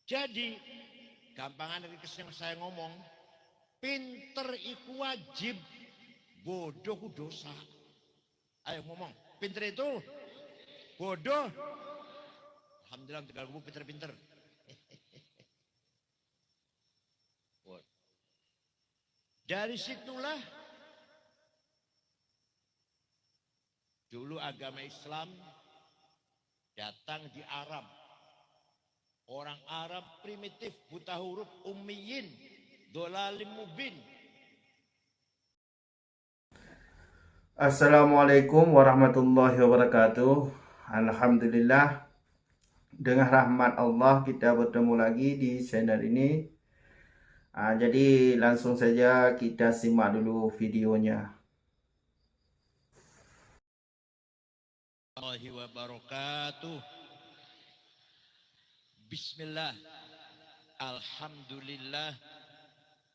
Jadi gampangan yang saya ngomong, pinter iku wajib, bodoh ku dosa. Ayo ngomong, pinter itu bodoh. Alhamdulillah Tegal Kubu pinter-pinter. Dari situlah dulu agama Islam datang di Arab. Orang Arab primitif, buta huruf, ummiyin, dolalim mubin. Assalamualaikum warahmatullahi wabarakatuh. Alhamdulillah, dengan rahmat Allah kita bertemu lagi di channel ini. Jadi langsung saja kita simak dulu videonya. Warahmatullahi wabarakatuh. Bismillah. Alhamdulillah.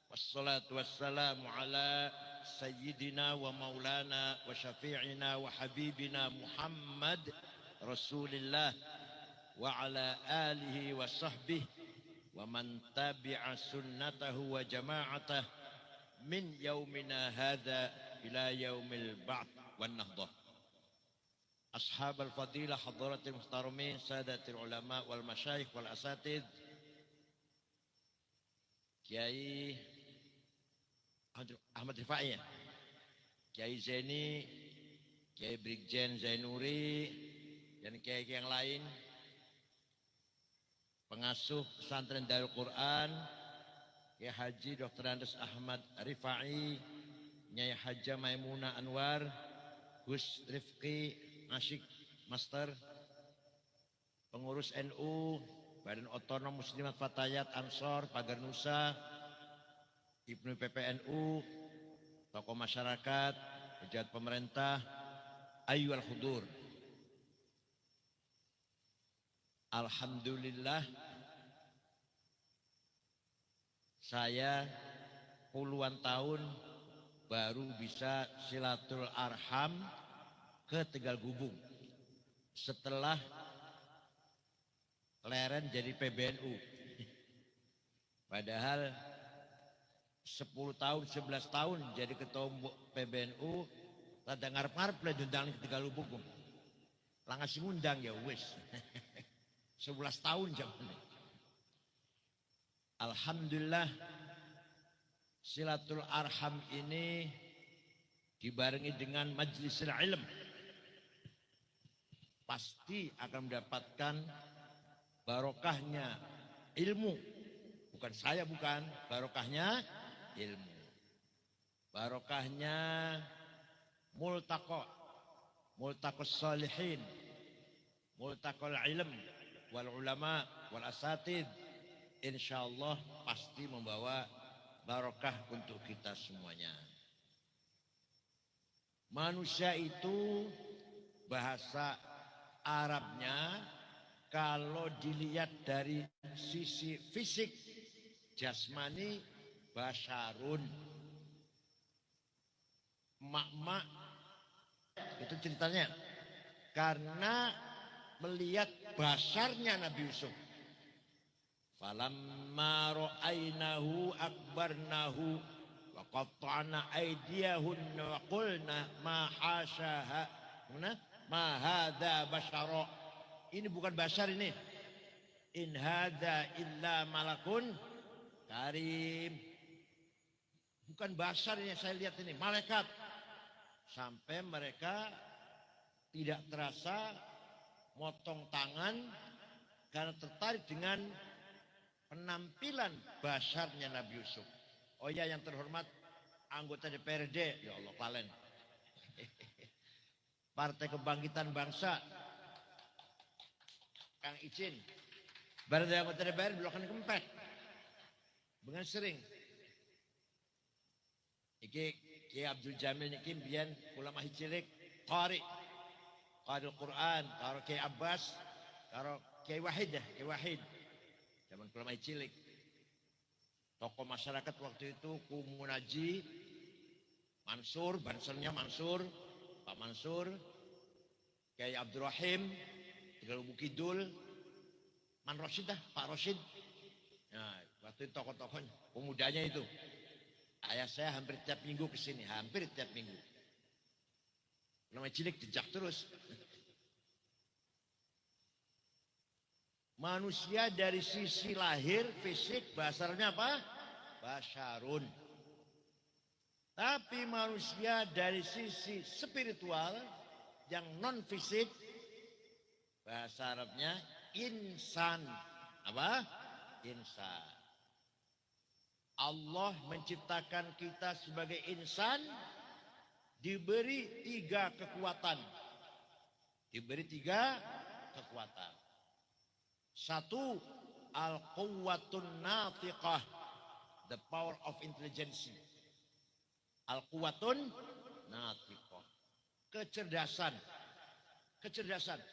Wassalatu wassalamu ala sayyidina wa maulana wa syafi'ina wa habibina Muhammad Rasulillah wa ala alihi wa sahbihi wa man tabi'a sunnatahu wa jama'atah min yaumina hadha ila yaumil ba'th wan nahdah. Ashab al-fadilah hadratil muhtaramin sadatil ulama wal masyayikh wal asatid, Kiai Ahmad Rifai, Kiai Zaini, Kiai Brigjen Zainuri, dan kiai yang lain, pengasuh pesantren Darul Quran, Kiai Haji Dr. Andes Ahmad Rifai, Nyai Haja Maimunah Anwar, Gus Rifki Asyik Master, pengurus NU, Badan Otonom Muslimat Fatayat Ansor, Pagar Nusa, Ibnu PPNU, tokoh masyarakat, pejabat pemerintah, ayyuhal hudur. Alhamdulillah, saya puluhan tahun baru bisa silatul arham ke Tegal Gubung setelah leren jadi PBNU. Padahal 10 tahun, 11 tahun jadi ketua PBNU, rada ngarep-ngarep lah diundang ke Tegal Gubung. Lah ngasih ngundang ya wis. 11 tahun jaman. Alhamdulillah, silatul arham ini dibarengi dengan majlisul ilm, pasti akan mendapatkan barokahnya ilmu. Bukan saya, bukan. Barokahnya ilmu. Barokahnya multaqo salihin, multaqol ilm wal ulama wal asatid. Insyaallah pasti membawa barokah untuk kita semuanya. Manusia itu bahasa Arabnya kalau dilihat dari sisi fisik jasmani basyarun, mak-mak itu ceritanya karena melihat basarnya Nabi Yusuf. Falamma ra'ainahu akbarnahu wa qatta'na aydiyahunna wa qulna ma hasyaha ma hadza basyara. Ini bukan basar ini. In hadza illa malakun karim. Bukan basar yang saya lihat ini, malaikat. Sampai mereka tidak terasa motong tangan karena tertarik dengan penampilan basarnya Nabi Yusuf. Oh ya, yang terhormat anggota DPRD, ya Allah kalian. Partai Kebangkitan Bangsa, Kang Icin, barada anggota DPR blokan kempet, dengan sering. Iki Kiai Abdul Jamil niki biyen ulama cilik, qari Quran, karo Kiai Abbas, karo Kiai Wahid ya, Kiai Wahid. Zaman ulama cilik. Tokoh masyarakat waktu itu Kumunaji, Mansur, bansernya Mansur, Pak Mansur, Kiai Abdurrahim, Tegal Bukidul, Man Rosyid dah, Pak Rosyid, Nah, waktu tokoh-tokoh pemudanya itu. Ayah saya hampir tiap minggu ke sini, hampir tiap minggu. Namanya cilik jejak terus. Manusia dari sisi lahir, fisik, bahasanya apa? Basyarun. Tapi manusia dari sisi spiritual, yang non fisik, bahasa Arabnya insan. Apa? Insan. Allah menciptakan kita sebagai insan, diberi 3 kekuatan. Diberi 3 kekuatan. 1, al-quwwatun natiqah, the power of intelligence. Al-quwwatun natiqah, kecerdasan. Kecerdasan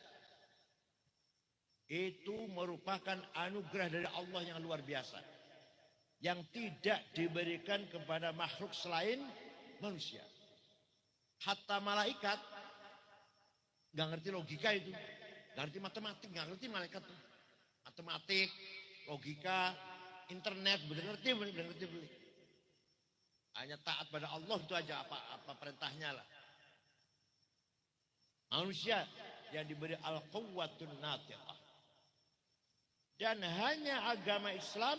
itu merupakan anugerah dari Allah yang luar biasa, yang tidak diberikan kepada makhluk selain manusia. Hatta malaikat nggak ngerti logika itu, nggak ngerti matematik, nggak ngerti malaikat. Matematik, logika, internet, bener ngerti. Hanya taat pada Allah itu aja, apa perintahnya lah. Manusia yang diberi al-quwwatun natiqah. Dan hanya agama Islam,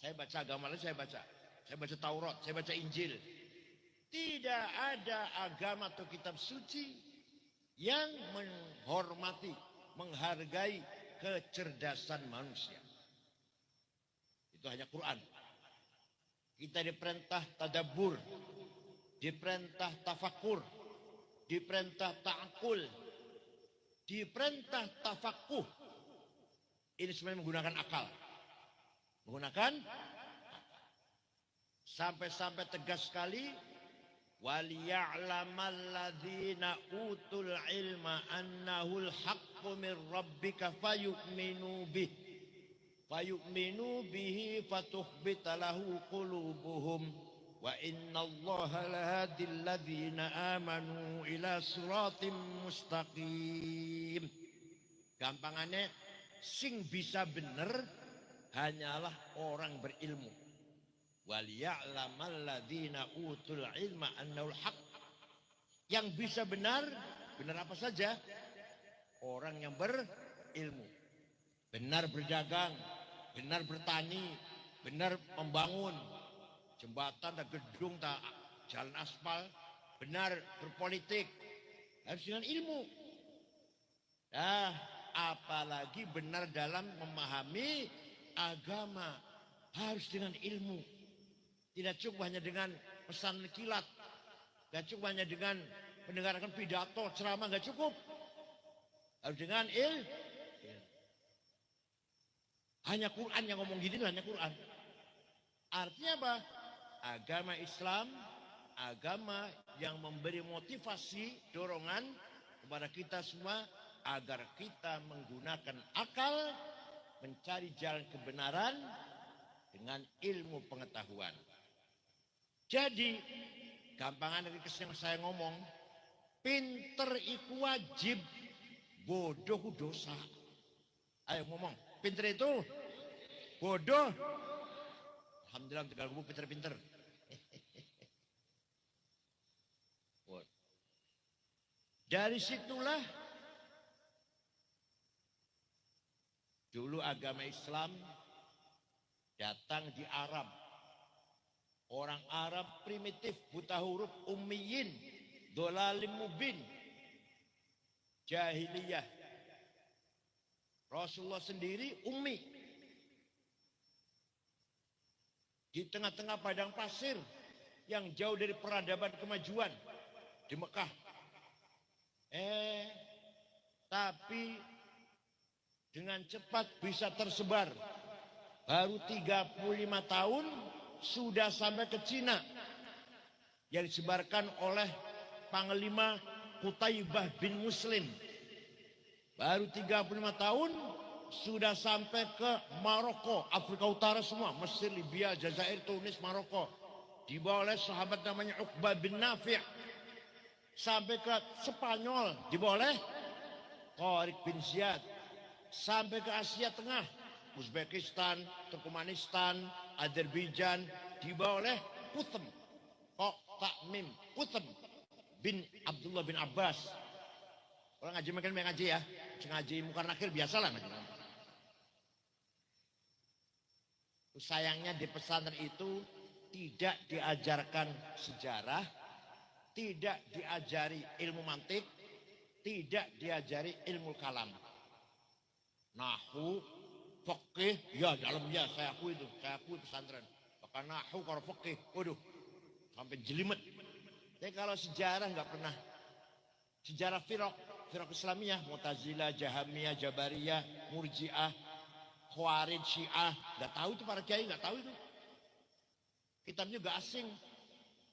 saya baca agama lain, saya baca Taurat, saya baca Injil. Tidak ada agama atau kitab suci yang menghormati, menghargai kecerdasan manusia. Itu hanya Quran. Kita diperintah tadabbur, diperintah tafakur, diperintah ta'akul, diperintah tafakuh. Ini sebenarnya menggunakan akal. Menggunakan sampai tegas sekali, waliya'lamal ladzina utul ilma annahul haqqu min rabbika fayu'minu bihi fatukhbita lahu qulubuhum wa innallaha lahadil ladzina amanu ila siratim mustaqim. Gampangannya, sing bisa bener hanyalah orang berilmu. Waliya'lamal ladzina utul ilma annahul haq. Yang bisa benar apa saja? Orang yang berilmu. Benar berdagang, benar bertani, benar membangun jembatan, tak gedung, tak jalan aspal, benar berpolitik, harus dengan ilmu. Nah, apalagi benar dalam memahami agama, harus dengan ilmu. Tidak cukup hanya dengan pesan kilat, tidak cukup hanya dengan mendengarkan pidato, ceramah, nggak cukup. Harus dengan ilmu. Hanya Quran yang ngomong gini, hanya Quran. Artinya apa? Agama Islam, agama yang memberi motivasi, dorongan kepada kita semua agar kita menggunakan akal, mencari jalan kebenaran dengan ilmu pengetahuan. Jadi, gampangan dari yang saya ngomong, pinter itu wajib, bodoh dosa. Ayo ngomong, pinter itu bodoh. Alhamdulillah, Tegal Kubu pinter-pinter. Dari situlah dulu agama Islam datang di Arab. Orang Arab primitif, buta huruf, ummiyin, dolalim mubin, jahiliyah. Rasulullah sendiri ummi. Di tengah-tengah padang pasir yang jauh dari peradaban kemajuan di Mekah. Tapi dengan cepat bisa tersebar. Baru 35 tahun sudah sampai ke Cina yang disebarkan oleh Panglima Qutaibah bin Muslim. Baru 35 tahun sudah sampai ke Maroko, Afrika Utara semua, Mesir, Libya, Jazair, Tunis, Maroko. Dibawa oleh sahabat namanya Uqbah bin Nafi'. Sampai ke Spanyol dibawa oleh Tariq bin Ziyad. Sampai ke Asia Tengah Uzbekistan, Turkmenistan, Azerbaijan dibawa oleh Quthum. Kok Takmim Quthum bin Abdullah bin Abbas. Orang ngaji makin ngaji ya, ngaji muka nakir biasalah ngaji. Sayangnya di pesantren itu tidak diajarkan sejarah, tidak diajari ilmu mantik, tidak diajari ilmu kalam. Nahu, fikih, ya dalamnya saya akui pesantren. Bahkan nahu kalau fikih, waduh, sampai jelimet. Tapi kalau sejarah nggak pernah. Sejarah firaq Islamiyah, Mu'tazilah, Jahamiyah, Jabariyah, Murji'ah, Khawarij, Syiah, nggak tahu itu para kiai, nggak tahu itu. Kitabnya juga asing,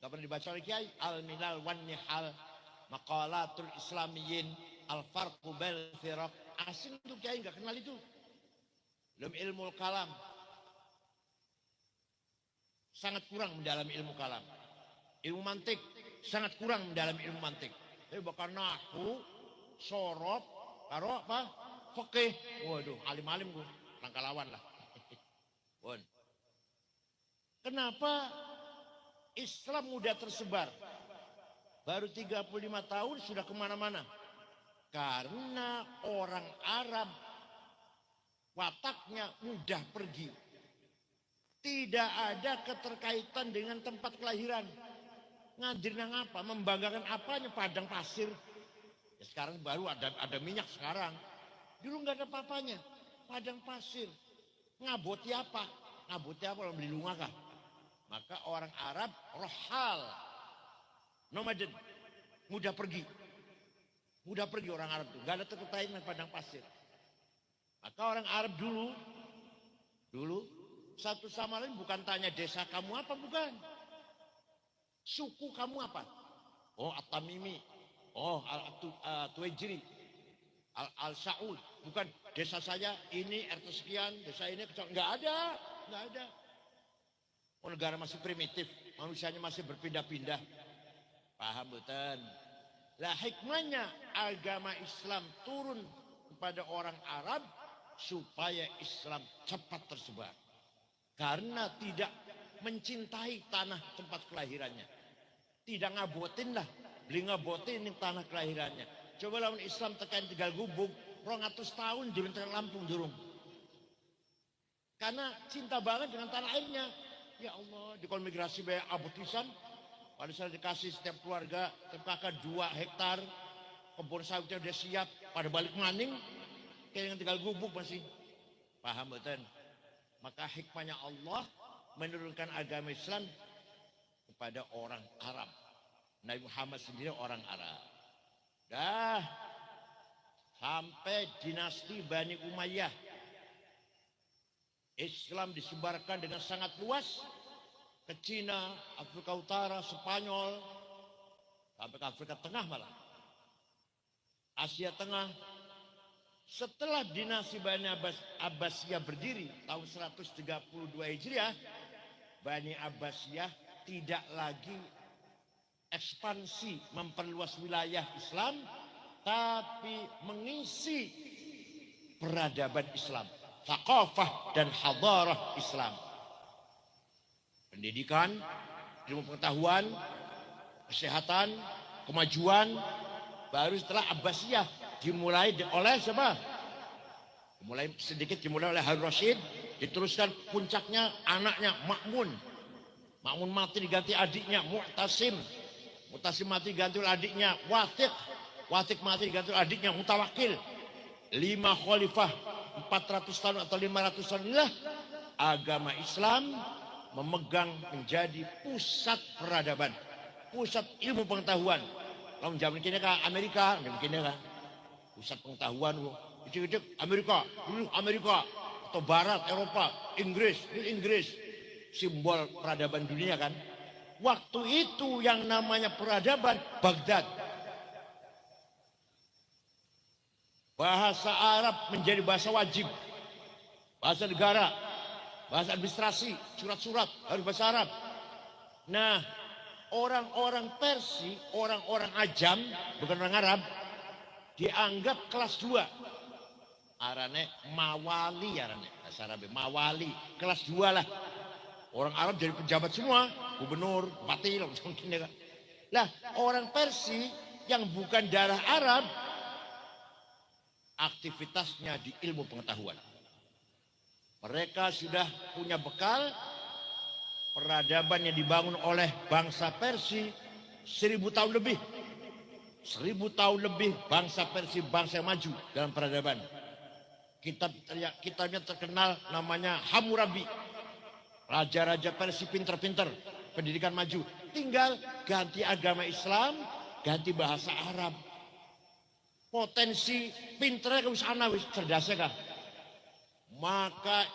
nggak pernah dibaca oleh kiai. Al-Milal wan Nihal, Maqalatul Islamiyyin, Al-Farqu bainal Firaq, asing itu kiai, nggak kenal itu. Belum ilmu kalam, sangat kurang mendalami ilmu kalam. Ilmu mantik sangat kurang mendalami ilmu mantik. Tapi bakal nahu, sorot, karo apa? Fikih. Waduh, alim-alim gue, langkah lawan lah. Kenapa Islam mudah tersebar? Baru 35 tahun sudah kemana-mana. Karena orang Arab wataknya mudah pergi. Tidak ada keterkaitan dengan tempat kelahiran. Ngajarin apa? Membanggakan apanya? Padang pasir. Ya sekarang baru ada minyak sekarang. Dulu nggak ada apa-apanya. Padang pasir. Ngaboti apa? Ngaboti apa? Orang beli lunga kah? Maka orang Arab rohal, nomaden, mudah pergi. Mudah pergi orang Arab itu. Nggak ada terkaitan dengan padang pasir. Maka orang Arab dulu satu sama lain bukan tanya desa kamu apa, bukan. Suku kamu apa? Oh, At-Tamimi. Oh, Al-Tuwajiri. Al-Sa'ud. Bukan desa saya ini RT sekian, desa ini kecil. Enggak ada. Oh, negara masih primitif, manusianya masih berpindah-pindah. Paham betul? Lah hikmahnya agama Islam turun kepada orang Arab supaya Islam cepat tersebar. Karena tidak mencintai tanah tempat kelahirannya. Tidak ngabotin lah, beli ngabotin ini tanah kelahirannya. Coba lawan Islam tekan Tegal Gubuk, 200 tahun di Lenteng Lampung durung. Karena cinta banget dengan tanah airnya. Ya Allah, di migrasi banyak abutisan. Pada saat dikasih setiap keluarga, setiap kakak 2 hektar, kebun sawitnya udah siap, pada balik maning, kayak yang Tegal Gubuk masih. Paham betul? Maka hikmahnya Allah menurunkan agama Islam kepada orang Arab. Nabi Muhammad sendiri orang Arab. Dah sampai dinasti Bani Umayyah. Islam disebarkan dengan sangat luas ke Cina, Afrika Utara, Spanyol, sampai ke Afrika Tengah malah. Asia Tengah. Setelah dinasti Bani Abbasiyah berdiri tahun 132 Hijriah, Bani Abbasiyah tidak lagi ekspansi memperluas wilayah Islam, tapi mengisi peradaban Islam, thaqafah dan hadarah Islam. Pendidikan, ilmu pengetahuan, kesehatan, kemajuan, baru setelah Abbasiyah dimulai oleh siapa? Dimulai oleh Harun Rasyid, diteruskan puncaknya anaknya Ma'mun. Ma'mun mati diganti adiknya Mu'tasim. Mu'tasim mati diganti oleh adiknya Wathiq. Wathiq mati diganti oleh adiknya Mutawakil. 5 khalifah 400 tahun atau 500 tahun inilah agama Islam memegang menjadi pusat peradaban, pusat ilmu pengetahuan. Kalau zaman kini kan Amerika, zaman kini kan pusat pengetahuan. Kecil-kecil Amerika, dulu Amerika atau Barat, Eropa, Inggris, simbol peradaban dunia kan. Waktu itu yang namanya peradaban Baghdad. Bahasa Arab menjadi bahasa wajib, bahasa negara, bahasa administrasi, surat-surat harus bahasa Arab. Nah, orang-orang Persia, orang-orang Ajam, bukan orang Arab, dianggap kelas 2. Arane mawali arane. bahasa Arab, mawali, kelas 2 lah. Orang Arab jadi pejabat semua, gubernur, bupati, mungkin ya. Lah, orang Persia yang bukan darah Arab, aktivitasnya di ilmu pengetahuan. Mereka sudah punya bekal, peradaban yang dibangun oleh bangsa Persia 1000 tahun lebih. 1000 tahun lebih bangsa Persia, bangsa yang maju dalam peradaban. Kitabnya terkenal namanya Hammurabi. Raja-raja Persia pinter-pinter, pendidikan maju. Tinggal ganti agama Islam, ganti bahasa Arab. Potensi pinternya ke sana, cerdasnya kah? Maka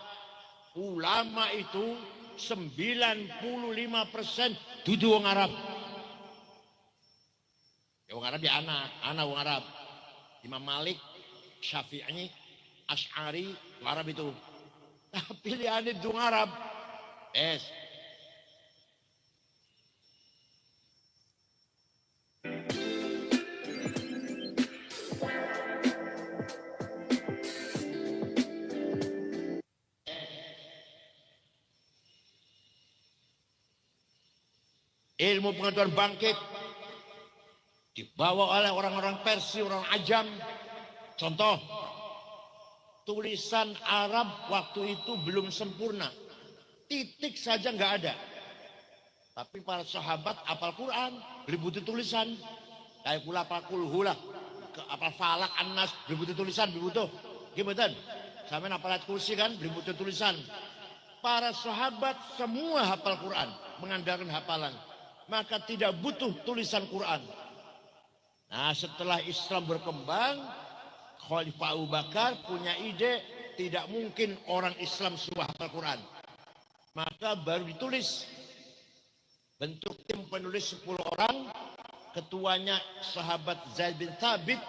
ulama itu 95% duduk orang Arab. Ya orang Arab ya anak orang Arab. Imam Malik, Syafi'i, Asy'ari, Arab itu. Nah, pilihannya duduk Arab. Ilmu pengetahuan bangkit dibawa oleh orang-orang Persia, orang Ajam. Contoh, tulisan Arab waktu itu belum sempurna. Titik saja nggak ada. Tapi para sahabat apal Quran, beli butuh tulisan. Kayak pula apal kulhulah, apal falak, annas, beli butuh tulisan, beli butuh. Gimana? Sampai apal ayat kursi kan, beli butuh tulisan. Para sahabat semua hafal Quran, mengandalkan hafalan. Maka tidak butuh tulisan Quran. Nah, setelah Islam berkembang, Khalifah Abu Bakar punya ide tidak mungkin orang Islam semua hafal Quran. Maka baru ditulis. Bentuk tim penulis 10 orang, ketuanya sahabat Zaid bin Thabit,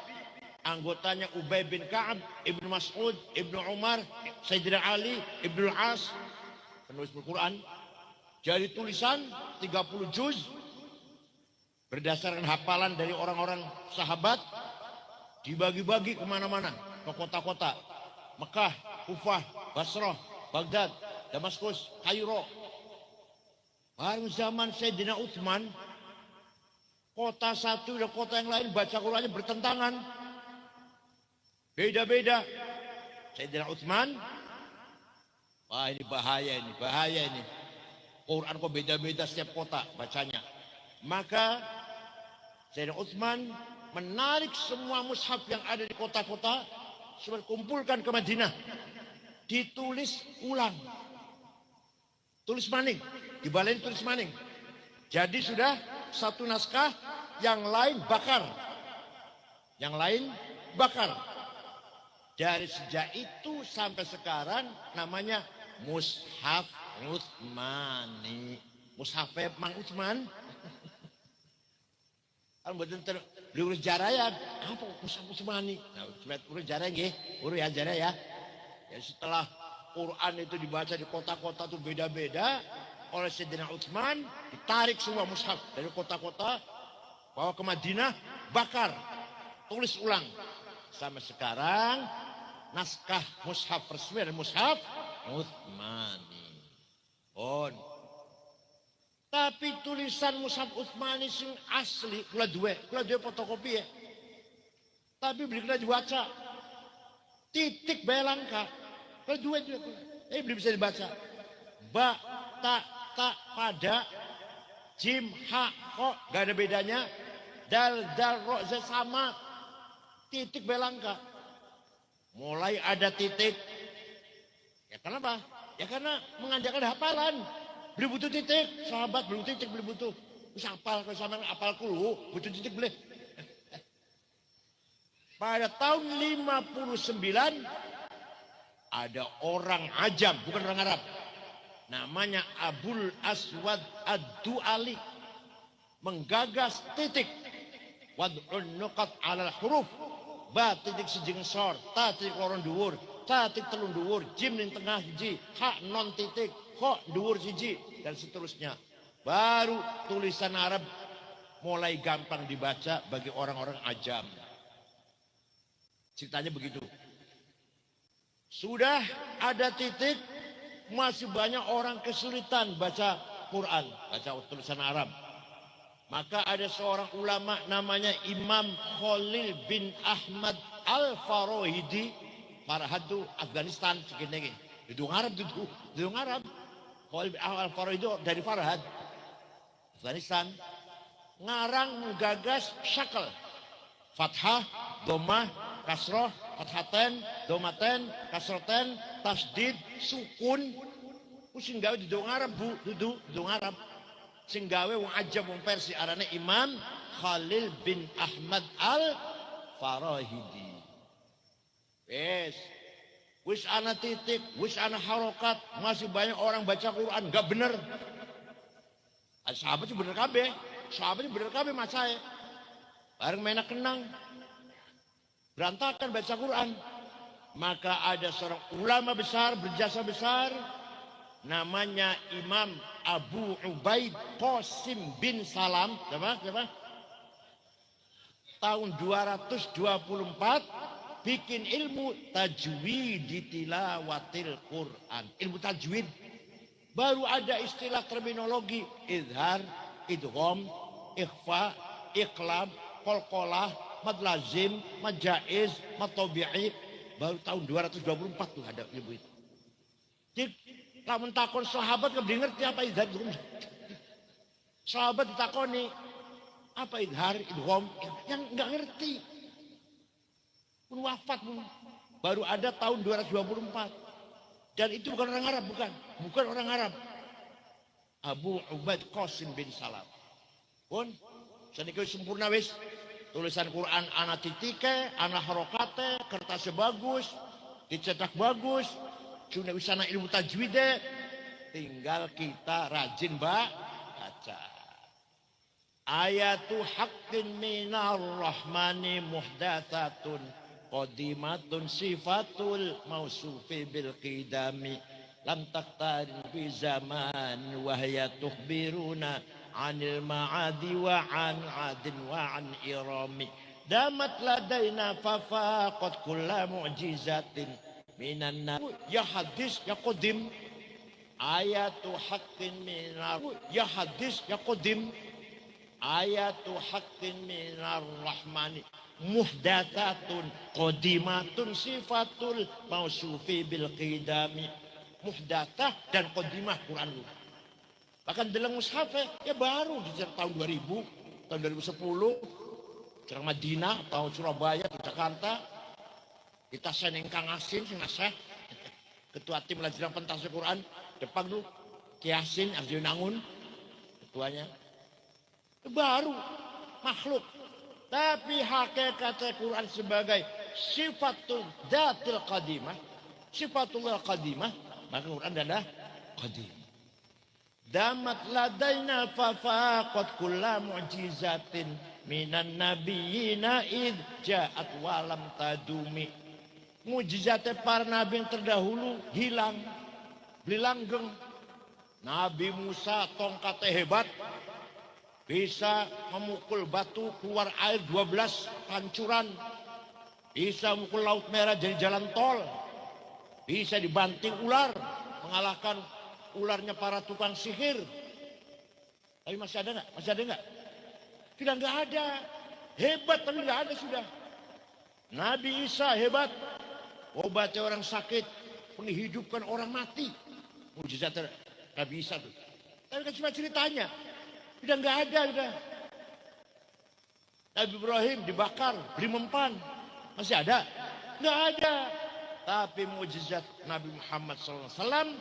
anggotanya Ubay bin Ka'ab, Ibnu Mas'ud, Ibnu Umar, Sayyidina Ali, Ibnu Al-As, penulis Al-Quran. Jadi tulisan 30 juz berdasarkan hafalan dari orang-orang sahabat, dibagi-bagi kemana-mana, ke kota-kota, Mekah, Kufah, Basrah, Baghdad, Damaskus, Kairo. Baru zaman Sayyidina Utsman, kota satu dan kota yang lain baca Qurannya bertentangan, beda-beda. Sayyidina Utsman, wah ini bahaya ini. Quran kok beda-beda setiap kota bacanya. Maka Sayyidina Utsman menarik semua mushaf yang ada di kota-kota, supaya kumpulkan ke Madinah, ditulis ulang, tulis maning, dibalain tulis maning. Jadi sudah satu naskah, yang lain bakar, Dari sejak itu sampai sekarang namanya Mushaf Utsmani. Mushaf Mang Utsman. Kalau betul diurus jarah ya, apa Mushaf Utsmani? Nah, urus jarah nggih, urus ya jarah ya. Ya setelah Quran itu dibaca di kota-kota itu beda-beda, oleh Sayyidina Utsman ditarik semua mushaf dari kota-kota, bawa ke Madinah, bakar, tulis ulang. Sampai sekarang naskah mushaf resmi dan mushaf Utsmani. Tapi tulisan mushaf Utsmani sing asli kula duwe fotokopi ya. Tapi beli kena dibaca. Titik belangka. Kula duwe. Belum bisa dibaca. Ba, ta, pada, jim, ha, kok gak ada bedanya. Dal, ro, sama. Titik belangka. Mulai ada titik. Ya kenapa? Ya karena mengandalkan hafalan. Beli butuh titik, sahabat beli titik, beli butuh. Bisa hafal, kalau sama hafal kulhu, butuh titik beli. Pada tahun 59 ada orang Ajam, bukan orang Arab. Namanya Abul Aswad Ad-Du'ali menggagas titik. Wad'un nuqat 'alal huruf. Ba titik sejengsor, ta titik lorong dhuwur, ta titik telung dhuwur, jim ning tengah hiji, ha non titik, kok dhuwur siji, dan seterusnya. Baru tulisan Arab mulai gampang dibaca bagi orang-orang Ajam. Ceritanya begitu. Sudah ada titik masih banyak orang kesulitan baca Quran, baca tulisan Arab. Maka ada seorang ulama namanya Imam Khalil bin Ahmad Al-Farahidi, Farahadu Afghanistan segini. Itu Arab itu Arab. Khalil bin Ahmad Al-Farahidi dari Farahad, Afghanistan. Ngarang menggagas syakal. Fathah, Dhammah, Kasroh, Fathaten, Dhammaten, Kasroten, Tasdid, Sukun. Sing gawe di dong Arab bu, dong Arab. Sing gawe wong Ajam wong Persia arane Imam Khalil bin Ahmad Al-Farahidi. Wis ana titik, wis ana harokat, masih banyak orang baca Quran enggak bener. Sahabat bener kabeh, masae. Bareng menak kenang. Berantakan baca Quran. Maka ada seorang ulama besar, berjasa besar, namanya Imam Abu Ubaid Qasim bin Salam. Siapa? Tahun 224 bikin ilmu tajwid di tilawatil Quran. Ilmu tajwid. Baru ada istilah terminologi izhar, idgham, ikhfa, iqlab, qalqalah, mad lazim, mad jaiz, mad tabi'i. Baru tahun 224 tuh ada ilmu itu. Jadi lamun takon sahabat nggak ngerti apa izhar, idgham. Sahabat ditakoni apa izhar, idgham, yang nggak ngerti. Pun wafat pun. Baru ada tahun 224. Dan itu bukan orang Arab, bukan orang Arab. Abu Ubaid Qasim bin Salam. Pun saniki sempurna wis. Tulisan Quran ana titike, ana harokate, kertasnya bagus, dicetak bagus, sudah wisana ilmu tajwid, tinggal kita rajin baca. Ayatu haqqin minar rahmani muhdatsatun qadimatun sifatul mausufi bil qidami lam taqtarin bi zaman wa hiya tukhbiruna anil ma'adi wa an adin wa an irami damat ladaina fafaqat kulla mu'jizatin minan nabi ya hadis ya qadim ayatu haqqin minar ya hadis ya qadim ayatu haqqin minar rahmani muhdatsatun qadimatun sifatul mausufi bil qidami. Muhdatsah dan qadimah Quran. Bahkan dalam mushaf ya baru di tahun 2000, tahun 2010 Cerang Madinah, tahun Surabaya, Jakarta. Kita seneng Kang Asin sing nasah ketua tim lajiran pentas Quran depan dulu Ki Yasin Arjunangun ketuanya. Baru makhluk. Tapi hakikat Quran sebagai sifatul datil qadimah, sifatullah qadimah, maka Quran adalah qadim. Damat ladaina fafaqat kulla mu'jizatin minan nabiyina id ja'at walam tadumi. Mujizatnya para nabi yang terdahulu hilang, beli langgeng. Nabi Musa tongkatnya hebat, bisa memukul batu keluar air 12 pancuran. Bisa memukul laut merah jadi jalan tol. Bisa dibanting ular, mengalahkan ularnya para tukang sihir. Tapi masih ada nggak? Sudah nggak ada. Hebat tapi nggak ada sudah. Nabi Isa hebat, obatnya orang sakit, menghidupkan orang mati. Mujizat Nabi Isa tuh. Tapi kan cuma ceritanya. Sudah nggak ada, sudah. Nabi Ibrahim dibakar, beri mempan. Masih ada? Nggak ada. Tapi mukjizat Nabi Muhammad SAW,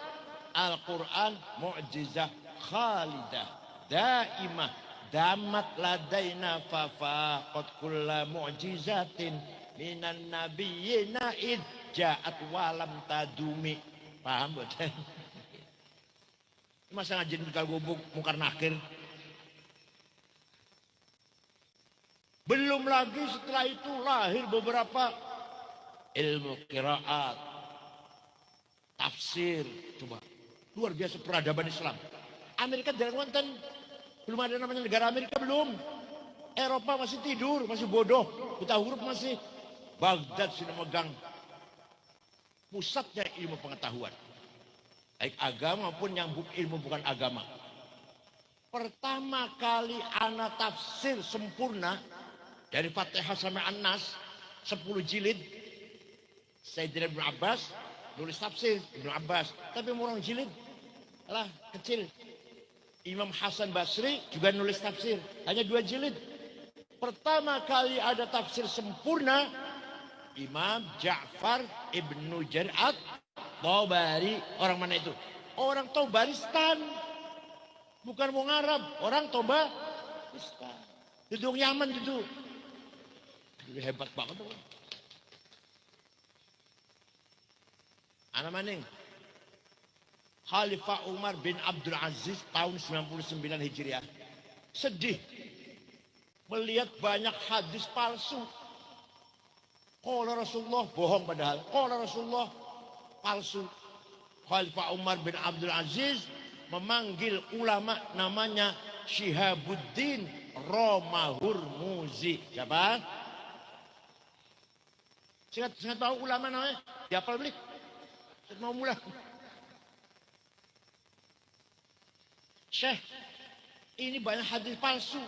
Al-Quran mukjizat khalidah, daimah, damat ladaina fafaqat kulla mu'jizatin minan nabiyyina id ja'at walam tadumi. Paham betul? Masa ngajin bekal gubuk mungkar nakir. Belum lagi setelah itu lahir beberapa ilmu qiraat, tafsir, coba luar biasa peradaban Islam. Amerika jarang wonten, belum ada namanya negara Amerika belum. Eropa masih tidur, masih bodoh, buta huruf masih. Baghdad sudah megang pusatnya ilmu pengetahuan. Baik agama maupun yang ilmu bukan agama. Pertama kali ana tafsir sempurna dari Fatihah sampai An-Nas 10 jilid. Sayyidina Ibnu Abbas nulis tafsir Ibnu Abbas, tapi murang jilid lah kecil. Imam Hasan Basri juga nulis tafsir, hanya 2 jilid. Pertama kali ada tafsir sempurna Imam Ja'far Ibnu Jarir At-Tabari. Orang mana itu? Orang Tabaristan, bukan wong Arab, orang Tabaristan. Itu Yaman itu. Hebat banget tuh. Ana maning Khalifah Umar bin Abdul Aziz tahun 99 Hijriah. Sedih melihat banyak hadis palsu. Qala Rasulullah bohong padahal. Qala Rasulullah palsu. Khalifah Umar bin Abdul Aziz memanggil ulama namanya Syihabuddin Romahurmuzi. Siapa? Saya tahu ulama namanya. Diapal beli? Saya mau mulai. Syekh, ini banyak hadis palsu.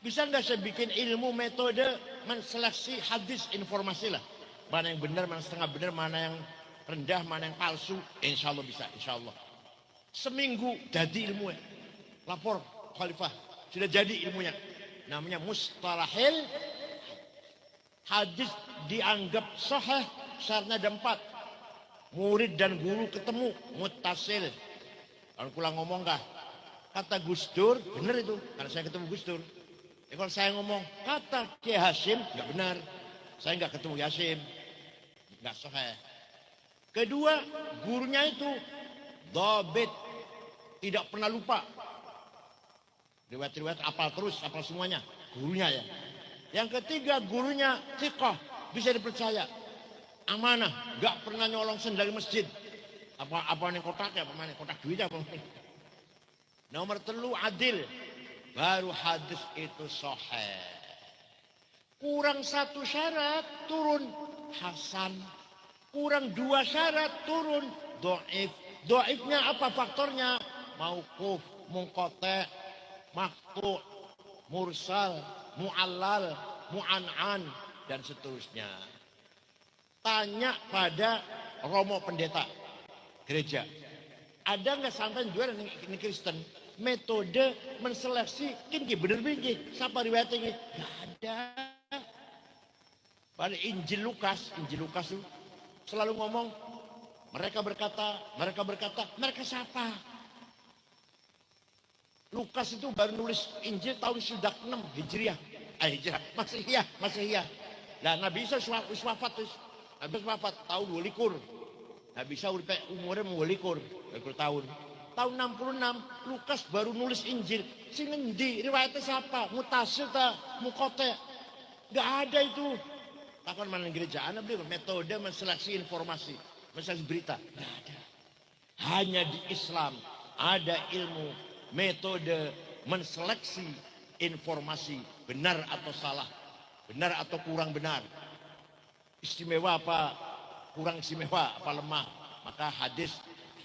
Bisa nggak saya bikin ilmu metode menseleksi hadis informasi lah. Mana yang benar, mana setengah benar, mana yang rendah, mana yang palsu. Insya Allah bisa, insya Allah. Seminggu jadi ilmu ya. Lapor khalifah, sudah jadi ilmunya. Namanya mustalahil hadis dianggap sahih syaratnya ada 4. Murid dan guru ketemu muttasil. Kalau pulang ngomong kah? Kata Gus Dur, benar itu. Karena saya ketemu Gus Dur. Kalau saya ngomong, kata Kiai Hasyim, nggak benar. Saya nggak ketemu Kiai Hasyim. Nggak sahih. Kedua, gurunya itu dhabit. Tidak pernah lupa. Riwayat-riwayat apal terus, apal semuanya. Gurunya ya. Yang ketiga, gurunya thiqah. Bisa dipercaya. Amanah. Nggak pernah nyolong sendal masjid. Apa yang kotak ya, apa mana kotak duit apa. Nomor 3 adil. Baru hadis itu sahih. Kurang 1 syarat turun hasan. Kurang 2 syarat turun dhaif. Dhaifnya apa faktornya? Mauquf, munqati', maqtu', mursal, mu'allal, mu'an'an dan seterusnya. Tanya pada Romo Pendeta gereja. Ada nggak sampai juara ini Kristen? Metode menseleksi kan bener begini. Siapa riwayatnya? Nggak ada. Pada Injil Lukas itu selalu ngomong mereka berkata, mereka siapa? Lukas itu baru nulis Injil tahun 6 Hijriah. Hijriah, Masihiyah. Nah, Nabi Isa wafat tahun 22. Nabi Isa umurnya 22 tahun. Tahun 66 Lukas baru nulis Injil. Sing ngendi riwayatnya siapa? Mutasil ta, muqati'. Enggak ada itu. Takon mana gereja ana beli metode menseleksi informasi, menseleksi berita. Enggak ada. Hanya di Islam ada ilmu metode menseleksi informasi benar atau salah, benar atau kurang benar. Istimewa apa kurang istimewa, apa lemah. Maka hadis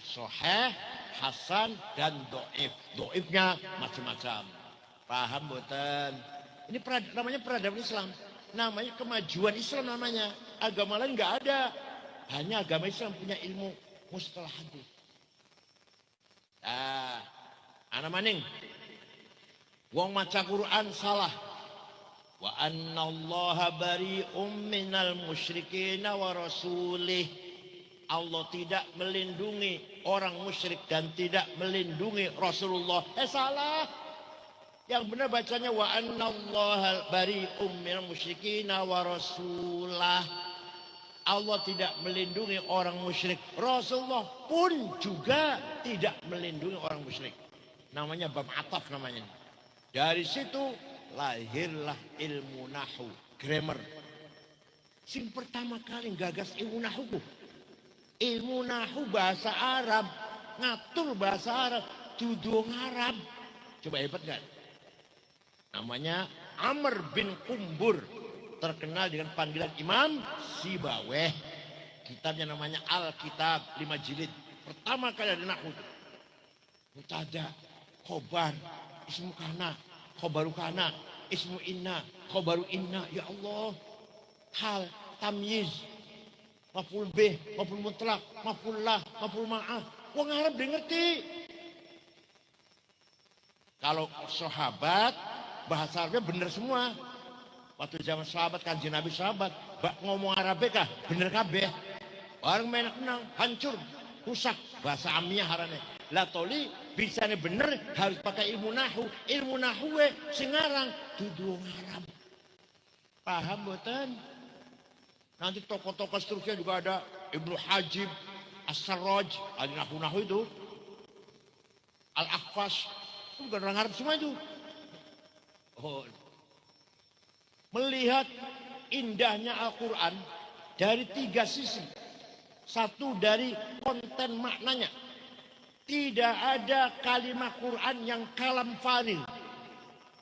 sahih, hasan dan dhaif. Dhaifnya macam-macam. Paham boten? Ini namanya peradaban Islam. Namanya kemajuan Islam namanya. Agama lain enggak ada. Hanya agama Islam punya ilmu mustalah hadis. Ana maning. Wong maca Quran salah. Wa annallaha bari'um minal musyrikin wa rasulih. Allah tidak melindungi orang musyrik dan tidak melindungi Rasulullah. Salah. Yang benar bacanya wa annallaha bari'um minal musyrikin wa rasulah. Allah tidak melindungi orang musyrik. Rasulullah pun juga tidak melindungi orang musyrik. Namanya bab ataf namanya. Dari situ lahirlah ilmu nahwu, grammar. Sing pertama kali gagas ilmu nahwu. Ilmu nahwu bahasa Arab, ngatur bahasa Arab, tudung Arab. Coba hebat gak? Namanya Amr bin Kumbur, terkenal dengan panggilan Imam Sibaweh. Kitabnya namanya Alkitab 5 jilid. Pertama kali ada nahwu. Mutada, khobar, ismu kana, khobaru kana, ismu inna, khobaru inna. Ya Allah. Hal, tamyiz, maf'ul bih, maf'ul mutlak, maf'ul lah, maf'ul ma'ah. Wong Arab dia ngerti. Kalau sahabat bahasa Arabnya bener semua. Waktu zaman sahabat kanjeng Nabi sahabat ngomong Arabika bener kabeh. Orang main kenal hancur, rusak bahasa amiyah harane. Lah toli bisanya bener harus pakai ilmu nahwu. Ilmu nahwu sing aran dudu Arab. Paham mboten? Nanti tokoh-tokoh seterusnya juga ada Ibnu Hajib, As-Sarraj, ahli nahwu itu. Al-Akhfash, itu bukan orang Arab semua itu. Oh. Melihat indahnya Al-Quran dari 3 sisi. Satu dari konten maknanya. Tidak ada kalimat Quran yang kalam faril.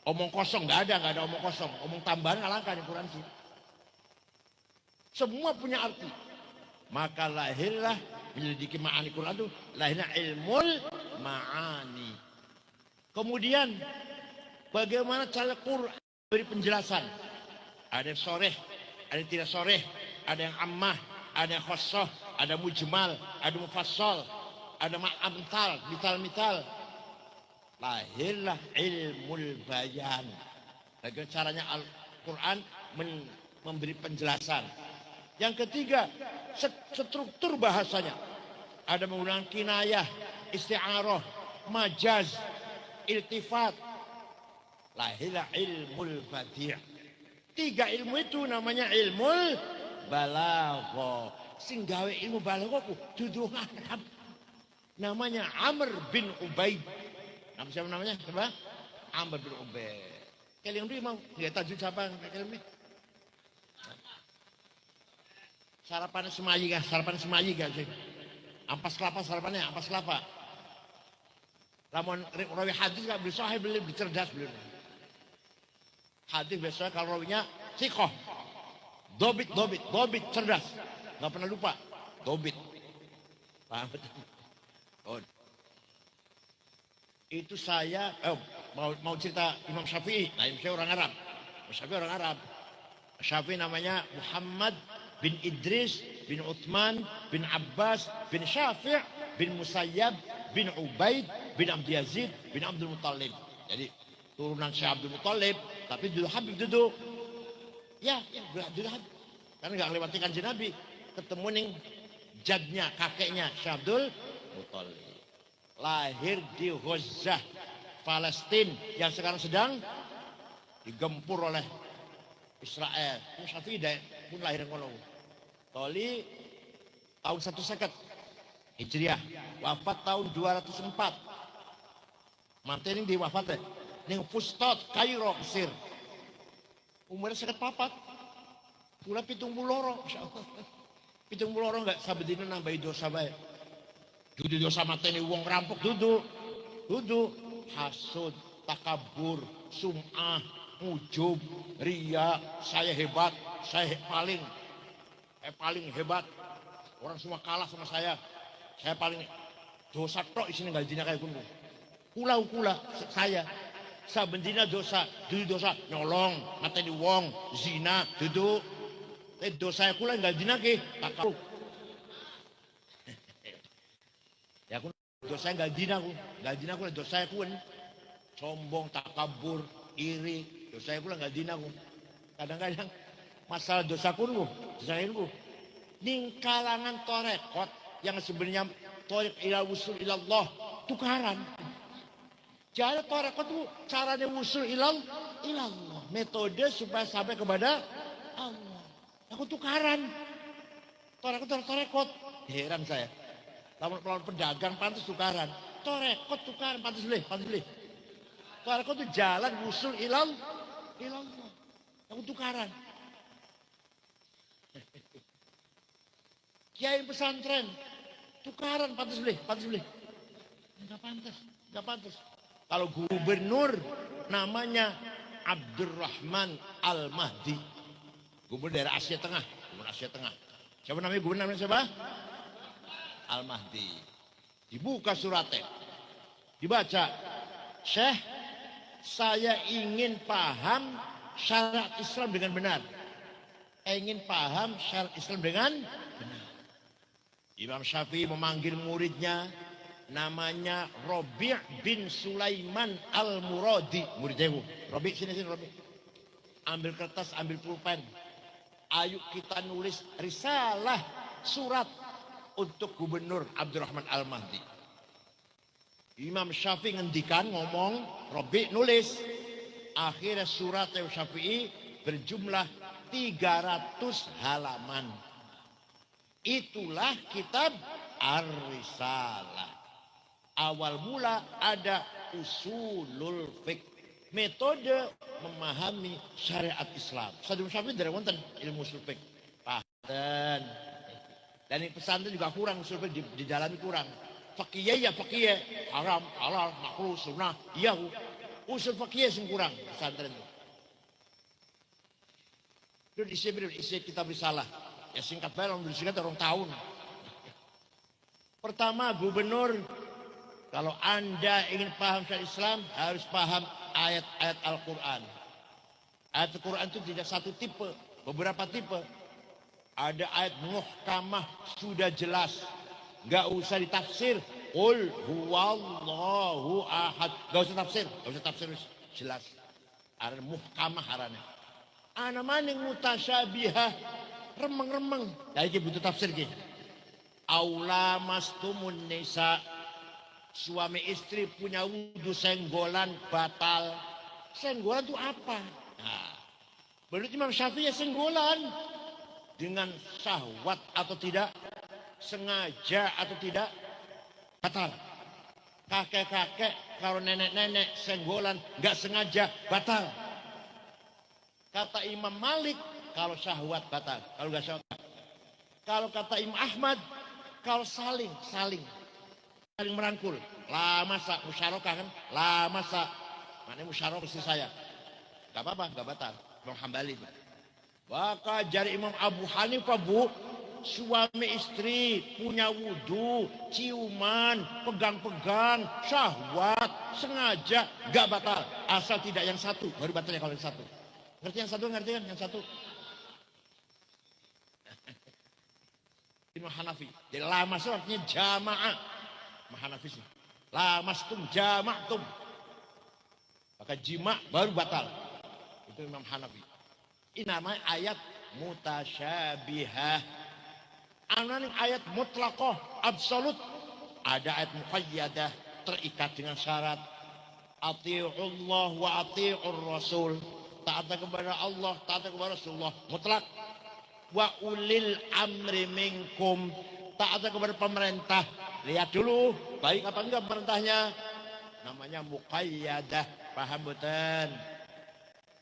Omong kosong, nggak ada omong kosong. Omong tambahan alangkah di Quran sih. Semua punya arti. Maka lahirlah menyelidiki ma'ani Quran itu lahirnya ilmul ma'ani. Kemudian bagaimana cara Quran beri penjelasan. Ada yang soreh, ada yang tidak soreh, ada yang ammah, ada yang khosoh, ada mujmal, ada mufassal, ada ma'amtal, mital. Lahirlah ilmul bayan. Bagaimana caranya Al-Quran memberi penjelasan. Yang ketiga, struktur bahasanya. Ada menggunakan kinayah, isti'arah, majaz, iltifat. Lahirlah ilmul badi'. 3 ilmu itu namanya ilmul balaghah. Sing gawe ilmu balaghah ku dudu Arab. Namanya Amr bin Ubaid. Nama siapa namanya? Coba. Amr bin Ubaid. Kalian beri mau lihat tajwid siapa? Kalian beri. Sarapan semayi kan sih. Ampas kelapa sarapannya, ampas kelapa. Lamun rawi hadis gak beli sahih beli cerdas beli. Hadis biasanya kalau rawinya sikoh. Dobit, cerdas. Gak pernah lupa. Dobit. Paham? Oh. Itu saya, mau cerita Imam Syafi'i. Nah, Imam Syafi'i orang Arab. Syafi'i namanya Muhammad bin Idris, bin Uthman, bin Abbas, bin Syafi' bin Musayyab, bin Ubaid, bin Abdi Yazid, bin Abdul Muttalib. Jadi turunan Syekh Abdul Muttalib, tapi dulu Habib duduk. Ya, dulu Habib. Karena nggak lewati kanjeng Nabi. Ketemu nih jadnya, kakeknya Syekh Abdul Muttalib. Lahir di Gaza, Palestina yang sekarang sedang digempur oleh Israel. Syafi'i pun lahir ngono. Toli tahun 150 Hijriah, wafat tahun 204. Mati ini di wafatnya. Ning Fustat, Kairo, Mesir. Umurnya 54. Pula 70. Masyaallah. 70 enggak sabedina nambahi dosa bae. Dudu dosa mateni wong rampok dudu. Hasud, takabur, sum'ah, ujub, ria, saya hebat, saya paling hebat. Orang semua kalah sama saya. Saya paling dosa tok isine gajinya kayak gunung. Kula saya sabendina dosa, dudu dosa nyolong, mateni wong, zina, dudu. Dosa kula gajinya ke takau. Ya aku dosa gajinya aku dosa aku sombong, takabur, iri, dosa aku nggak dinaku. Kadang-kadang masalah dosaku ning kalangan torekot yang sebenarnya torek ila wusul ilallah tukaran. Jadi torekot itu caranya wusul ilallah, metode supaya sampai kepada Allah. Aku tukaran. Torekot. Heran saya. Lawan pedagang pantas tukaran. Torekot tukaran pantas beli. Torekot itu jalan wusul ilallah. Aku tukaran. Kiai pesantren tukaran pantas beli. Enggak pantas. Kalau gubernur namanya Abdurrahman Al-Mahdi. Gubernur daerah Asia Tengah. Siapa namanya gubernur namanya siapa? Al-Mahdi. Dibuka suratnya. Dibaca. Syekh, saya ingin paham syariat Islam dengan benar. Ingin paham syariat Islam dengan benar. Imam Syafi'i memanggil muridnya. Namanya Rabi' bin Sulaiman Al-Muradi. Muridnya itu. Rabi' sini Rabi'. Ambil kertas, ambil pulpen. Ayo kita nulis risalah surat untuk Gubernur Abdurrahman Al-Mahdi. Imam Syafi'i ngendikan ngomong, Rabi' nulis. Akhirnya surat Imam Syafi'i berjumlah 300 halaman. Itulah kitab Ar-Risalah. Awal mula ada usulul fiqh, metode memahami syariat Islam. Sadum Syafi'i dari wonten ilmu usul fiqh. Paten. Dan di pesantren juga kurang usul fiqh didalami kurang. Fakih ya fakih, haram, halal, makruh, sunnah, iya. Usul fakih sing kurang pesantren itu. Itu isi kitab Risalah. Ya singkat bae orang disingkat orang tahun. Pertama, gubernur, kalau Anda ingin paham syariat Islam, harus paham ayat-ayat Al-Quran. Ayat Al-Quran itu tidak satu tipe, beberapa tipe. Ada ayat muhkamah, sudah jelas. Gak usah ditafsir. Qul huwallahu ahad. Gak usah tafsir, jelas. Ada muhkamah arane. Ana maning mutasyabihah, remeng-remeng. Jadi butuh tafsir gitu. Aula mastumun nisa, suami istri punya wudu senggolan batal. Senggolan itu apa? Nah, menurut Imam Syafi'i senggolan dengan syahwat atau tidak, sengaja atau tidak, batal. Kakek-kakek kalau nenek-nenek senggolan nggak sengaja batal. Kata Imam Malik kalau syahwat batal, kalau nggak syahwat. Kalau kata Imam Ahmad, kalau saling merangkul, lah masa musyarakah kan, lah masa mana musyarakah istri saya, nggak apa-apa, nggak batal. Imam Hambali, maka jari Imam Abu Hanifah bu, suami istri punya wudu, ciuman, pegang-pegang, syahwat, sengaja, nggak batal, asal tidak yang satu, baru batalnya kalau yang satu. Ngerti yang satu, ngerti kan yang satu? Imam Hanafi. Jadi lamas itu artinya jamaah. Imam Hanafi sih. Lamastum jama'tum. Maka jima baru batal. Itu Imam Hanafi. Ini namanya ayat mutasyabihah. Ini ayat mutlaqah, absolut. Ada ayat muqayyadah, terikat dengan syarat. Ati'ullah wa ati'ur rasul. Taat kepada Allah, taat kepada Rasulullah. Mutlak. Wa ulil amri minkum, taat kepada pemerintah. Lihat dulu baik apa enggak pemerintahnya. Namanya muqayyadah. Paham betul?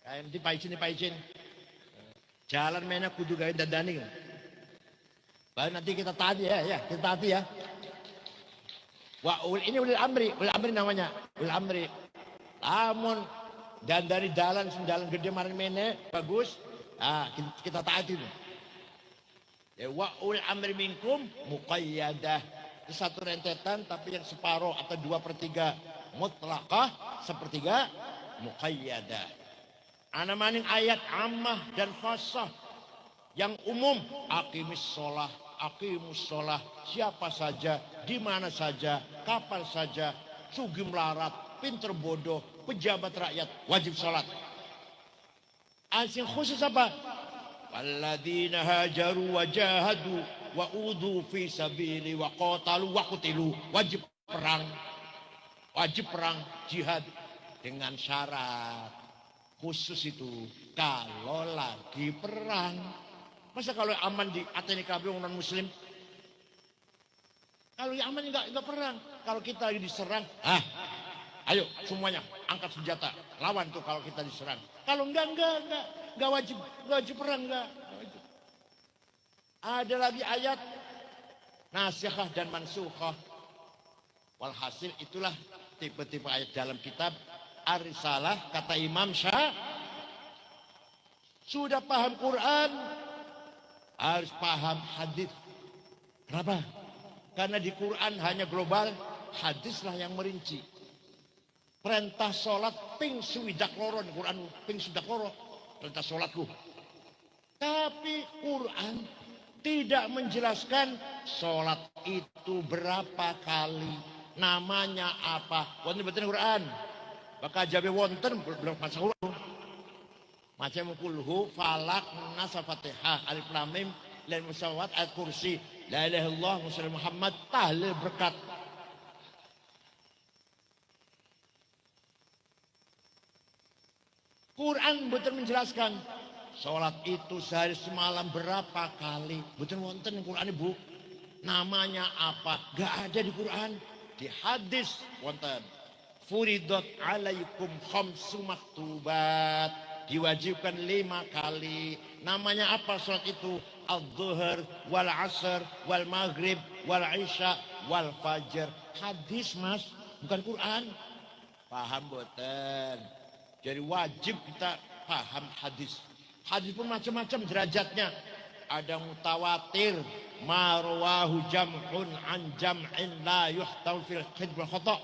Kayak dipaicin. Jalan mana kudu gawe dadani. Baru nanti kita taati ya, kita taati ya. Ini ulil amri namanya. Ulil amri. Lamun dan dari jalan gede maring mene bagus. Ah, kita taati itu. Ya, wa ul amri minkum muqayyadah. Itu satu rentetan tapi yang separuh atau 2/3 mutlaqah, 1/3 muqayyadah. Ana maning ayat ammah dan khassah. Yang umum aqimus shalah, siapa saja, di mana saja, kapan saja, sugih melarat, pinter bodoh, pejabat rakyat wajib salat. Ayat yang khusus apa? Walladzina hajaru wa jahadu wa udhu fi sabili wa qatalu wa qutilu. Wajib perang, jihad dengan syarat khusus itu kalau lagi perang. Masa kalau aman di atene kabeh non muslim? Kalau yang aman enggak perang. Kalau kita lagi diserang, ayo semuanya angkat senjata, lawan tuh kalau kita diserang. Kalau enggak wajib perang, enggak wajib. Ada lagi ayat nasikhah dan mansukhah. Walhasil itulah tipe-tipe ayat dalam kitab Ar-Risalah. Kata Imam Syafi'i, sudah paham Quran, harus paham hadis. Kenapa? Karena di Quran hanya global, hadislah yang merinci. Perintah sholat ping suwidak loro di Quran, ping suwidak loro perintah sholatku. Tapi Quran tidak menjelaskan sholat itu berapa kali, namanya apa. Wonten betul Quran. Maka jabe wonten belum pasang huruf. Macam kulhu, falak, nas, fatihah, alif lam mim, lan musawat, ayat kursi, la ilaha illallah, Muhammad, tahlil berkat. Quran betul menjelaskan sholat itu sehari semalam berapa kali. Betul wonten di Quran ibu. Namanya apa? Gak ada di Quran. Di hadis wonten. Furidat alaikum khamsu maktubat. Diwajibkan 5 kali. Namanya apa sholat itu? Al-Zuhur, wal Asr, wal Maghrib, wal Isya, wal Fajr. Hadis mas, bukan Quran. Paham boten? Jadi wajib kita paham hadis. Hadis pun macam-macam derajatnya. Ada mutawatir, marwahu jam'un an jam'in la yuhtaw fil kadhib wal khata'.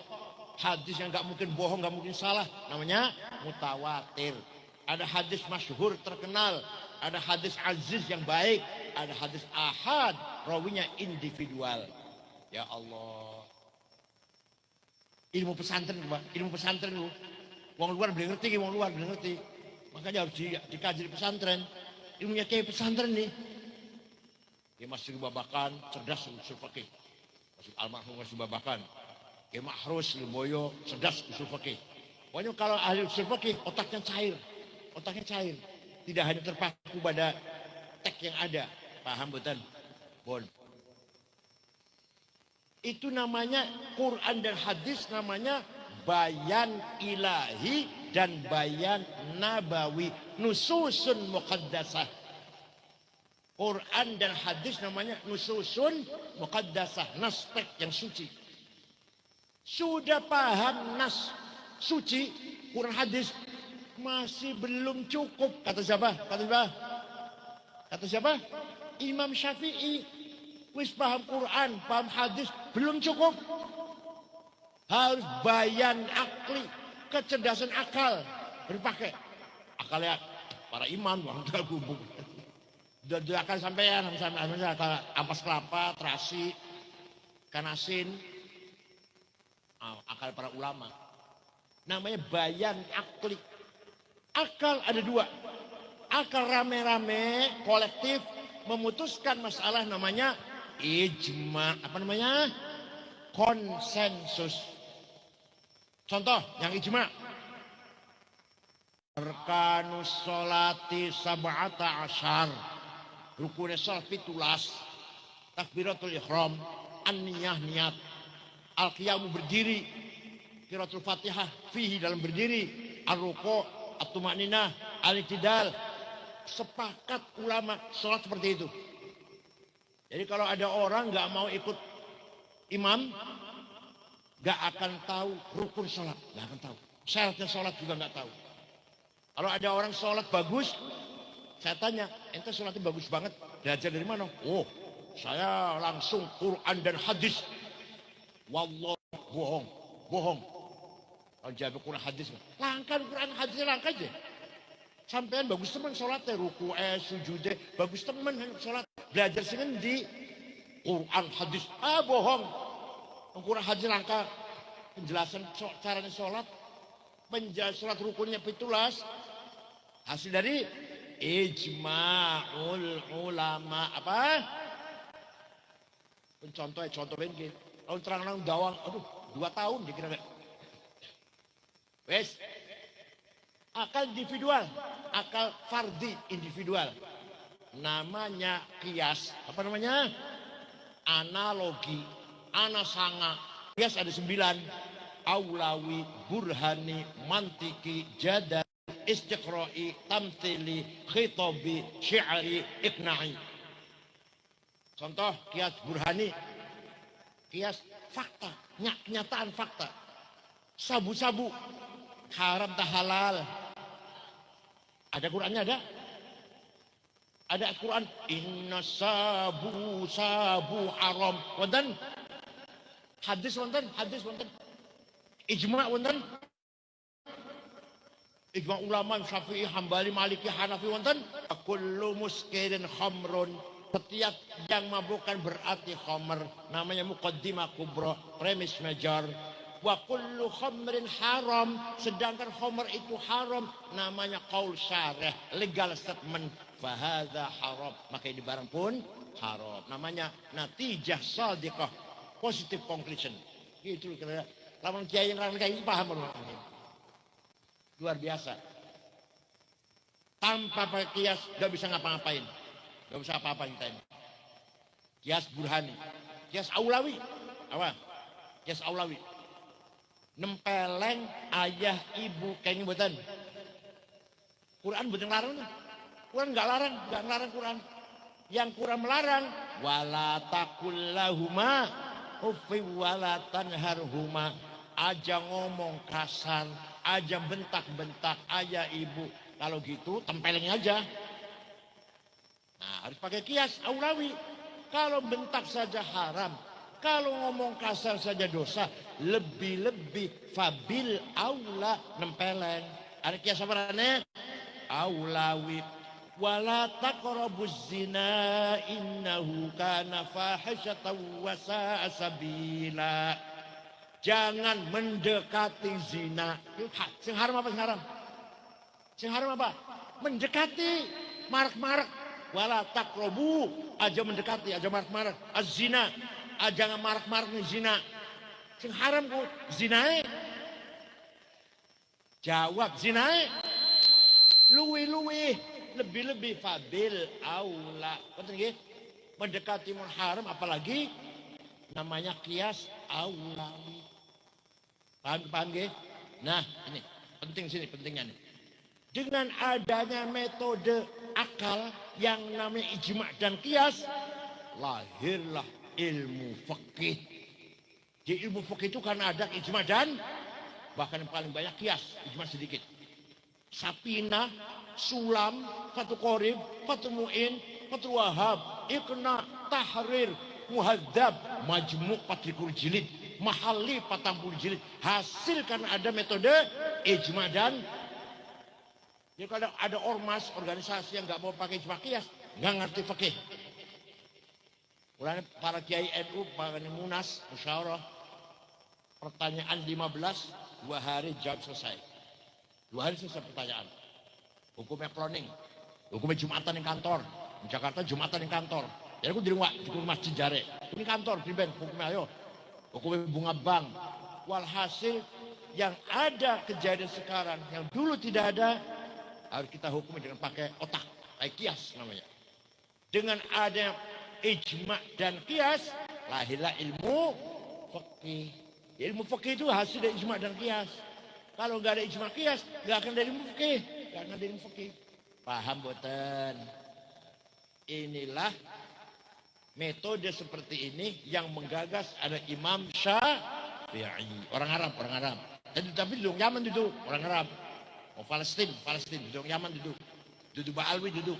Hadis yang enggak mungkin bohong, enggak mungkin salah, namanya mutawatir. Ada hadis masyhur terkenal, ada hadis aziz yang baik, ada hadis ahad, rawinya individual. Ya Allah. Ilmu pesantren, Pak. Ilmu pesantren lu. Wong luar belum ngerti, wong luar belum ngerti. Makanya harus dikaji di pesantren. Ilmunya kayak pesantren nih. Dia masih Babakan, cerdas usul fikih. Masih almarhum masih Babakan. Dia Mahrus Limboyo, cerdas usul fikih. Pokoknya kalau ahli usul fikih, otaknya cair. Otaknya cair. Tidak hanya terpaku pada teks yang ada. Paham betul? Bon. Itu namanya Quran dan hadis, namanya bayan ilahi dan bayan nabawi, nususun muqaddasah. Quran dan hadis namanya nususun muqaddasah, nas yang suci. Sudah paham nas suci Quran hadis, masih belum cukup. Kata siapa? Kata siapa? Imam Syafi'i. Wis paham Quran, paham hadis, belum cukup. Harus bayan akli, kecerdasan akal berpakai. Akalnya para imam, orang tua gubuk. Sudah akal sampean, akal ampas kelapa, terasi, kanasin, akal para ulama. Namanya bayan akli. Akal ada 2. Akal rame-rame, kolektif, memutuskan masalah, namanya ijma. Apa namanya? Konsensus. Contoh yang ijma. Arkanus sholati sab'ata asyar. Rukunnya sholat 17. Takbiratul ihram. An-niyah, niat. Al-qiyamu berdiri. Qiraatul fatihah fihi, dalam berdiri. Ar-ruku', at-tumaninah, al-i'tidal. Sepakat ulama sholat seperti itu. Jadi kalau ada orang nggak mau ikut imam, gak akan tahu rukun sholat, gak akan tahu. Syaratnya sholat juga gak tahu. Kalau ada orang sholat bagus, saya tanya, ente sholatnya bagus banget, belajar dari mana? Oh, saya langsung Quran dan hadis. Wallah, bohong. Kalau jawab Quran hadis, langkah Quran hadisnya langkah aja. Sampean bagus teman sholatnya, ruku, sujudnya, bagus teman sholat. Belajar sini di Quran hadis, bohong. Quran hadis langkah, penjelasan caranya sholat, penjelasan sholat rukunnya 17, hasil dari ijma'ul ulama. Apa? Contoh begini. Kalau terang-terang dawang, 2 tahun dikira gak? Wes, akal individual, akal fardi individual. Namanya kias. Apa namanya? Analogi. Anasanga. Kias ada 9. Aulawi, burhani, mantiki, jadal, istiqra'i, tamthili, khitabi, syi'ri, iqna'i. Contoh kias burhani. Kias fakta, kenyataan fakta. Sabu-sabu, haram tak halal. Ada Qurannya ada? Ada Al-Quran, inna sabu haram. Wonten hadis wonten, ijma wonten. Ijma ulama Syafi'i, Hambali, Maliki, Hanafi wonten. Kullu muskirin khamrun. Setiap yang mabukkan berarti khamr. Namanya muqaddimah kubra, premis major. Wa kullu khamrin haram. Sedangkan khamr itu haram. Namanya qaul syarih, legal statement. Fahadha haram. Maka ini barang pun haram. Namanya natijah sadiqah, positive conclusion. Gitu kira-kira. Lawan kiai yang ini paham orang ini. Luar biasa. Tanpa pakai kias gak bisa ngapa-ngapain. Gak bisa apa-apain kita ini. Kias burhani. Kias aulawi. Apa? Kias aulawi. Nempeleng ayah ibu kayaknya buatan. Quran buatan larang. Quran gak larang Quran. Yang Quran melarang. Wala takullahuma ufi wala tanharhuma. Aja ngomong kasar. Aja bentak-bentak ayah ibu. Kalau gitu tempeleng aja. Nah, harus pakai kias aulawi. Kalau bentak saja haram, kalau ngomong kasar saja dosa, lebih-lebih fabil aula nempeleng. Ada kias apa namanya? Aulawi. Wala taqrabuz zina innahu kana fahisyatan wa sa'a sabila. Jangan mendekati zina. Sing haram apa sing haram? Sing haram apa? Mendekati, marak-marak. Wala taqrabu, aja mendekati, aja marak-marak. Az-zina, aja marak-marak nih zina. Sing haram ku zinae. Jawab zinae. Luwi-luwi, lebih-lebih fabil aula. Betul nggih? Mendekati mun haram apalagi namanya kias aulawi. Paham nggih? Nah, ini penting sini pentingnya nih. Dengan adanya metode akal yang namanya ijma dan kias, lahirlah ilmu fikih. Di ilmu fikih itu karena ada ijma dan bahkan yang paling banyak kias, ijma sedikit. Sapina, Sulam, Fathul Qorib, Fathul Mu'in, Fathul Wahab, Iqna, Tahrir, Muhadzab, Majmu' 40 jilid, Mahalli 40 jilid. Hasil karena ada metode ijma dan jadi kalau ada ormas, organisasi yang nggak mau pakai ijma kias, nggak ngerti fikih. Mulanya para kiai NU, para munas, musyawarah, pertanyaan 15, 2 hari jawab selesai. 2 hari selesai pertanyaan. Hukumnya cloning, hukumnya Jumatan di kantor. Di Jakarta Jumatan di kantor. Jadi aku di rumah Cijare. Ini kantor, priben, hukumnya ayo. Hukumnya bunga bank. Walhasil yang ada kejadian sekarang, yang dulu tidak ada, harus kita hukumi dengan pakai otak, pakai kias namanya. Dengan ada ijma dan kias, lahirlah ilmu fikih. Ilmu fikih itu hasil dari ijma dan kias. Kalau nggak ada ijma kias, nggak akan ada ilmu fikih, nggak akan ada ilmu fikih. Paham boten? Inilah metode seperti ini yang menggagas ada Imam Syafi'i, orang Arab. Tapi duduk Yaman duduk, orang Arab. Oh Palestina, duduk Yaman duduk Ba'alwi duduk.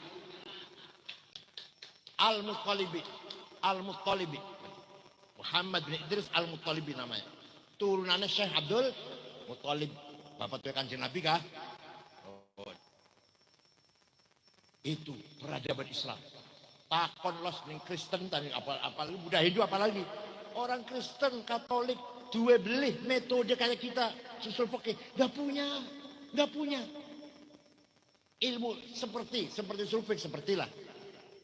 Al-Muttalibi, Muhammad bin Idris Al-Muttalibi namanya. Turunannya Syekh Abdul Muttalib, bapak tuh Kanjeng Nabi kah? Oh. Itu peradaban Islam. Takon los ning Kristen tadi apalagi budaya Hindu apalagi. Orang Kristen, Katolik, dua beli metode kayak kita susul fikih, nggak punya ilmu seperti sulfik sepertilah,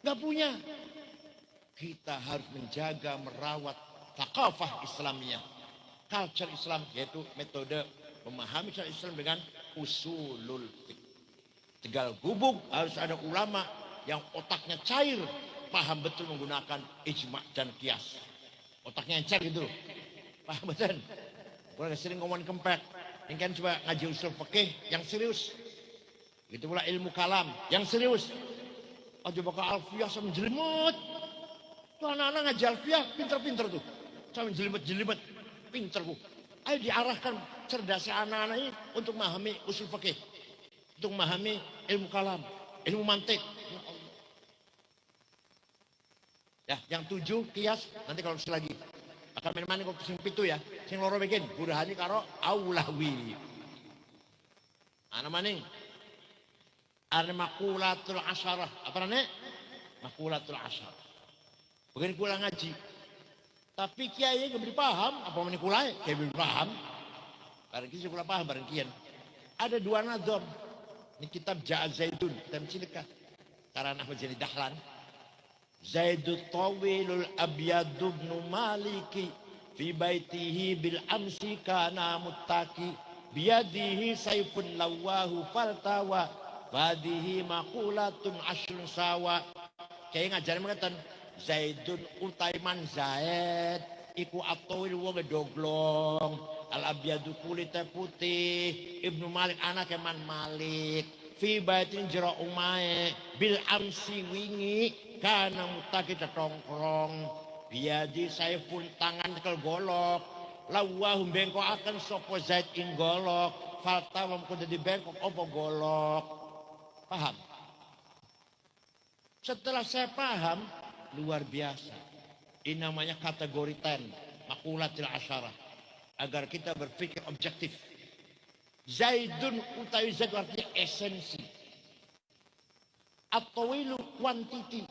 nggak punya. Kita harus menjaga merawat thaqafah Islamiyah, culture Islam, yaitu metode memahami syariat Islam dengan usulul fiqh. Tegal gubuk harus ada ulama yang otaknya cair, paham betul menggunakan ijma dan kias. Otaknya encer gitu, paham betul. Kalau sering ngomong kempek, ini kan coba ngaji usul fikih yang serius. Itu pula ilmu kalam yang serius. Aja bakal alfiyah sama jelimet. Tuh anak-anak ngaji alfiyah pinter-pinter tuh. Sama jelimet-jelimet, pinter bu. Ayo diarahkan cerdasnya anak-anak ini untuk memahami usul fikih, untuk memahami ilmu kalam, ilmu mantik. Nah, yang 7 kias nanti kalau lagi akan main kok sing 7 ya. Sing loro bikin burhani karo aulawi. Ana maning ana maqulatul asyarah. Apa namanya? Maqulatul asyarah. Bukan kula ngaji. Tapi kiai nggak beri paham apa meneh kula kiai beri paham. Bareng kiai kula paham bareng kian. Ada 2 nazam. Ini kitab Ja'a Zaidun, kitab Cilika. Karena Ahmad Jani Dahlan. Zaidut tawilul abyadu ibnu maliki fi baitihi bil amsi kana muttaki biyadihi sayfun lawahu faltawa fadihi maqulatun ashrun sawa. Kayak ngajarin mengatakan Zaidun utaiman Zaid iku atawil wong doglong al abyadu kulitnya putih ibnu Malik anak Man Malik fi baitin jero umae bil amsi wingi kana mutaki tetongkrong biadi saifun tangan kel golok lawahum bengkok akan sopo Zaid ing golok falta kudu di bengkok opo golok. Paham? Setelah saya paham luar biasa. Ini namanya kategori 10 maqulatil asyarah agar kita berpikir objektif. Zaidun utawi Zaid artinya esensi. At-tawilu quantity,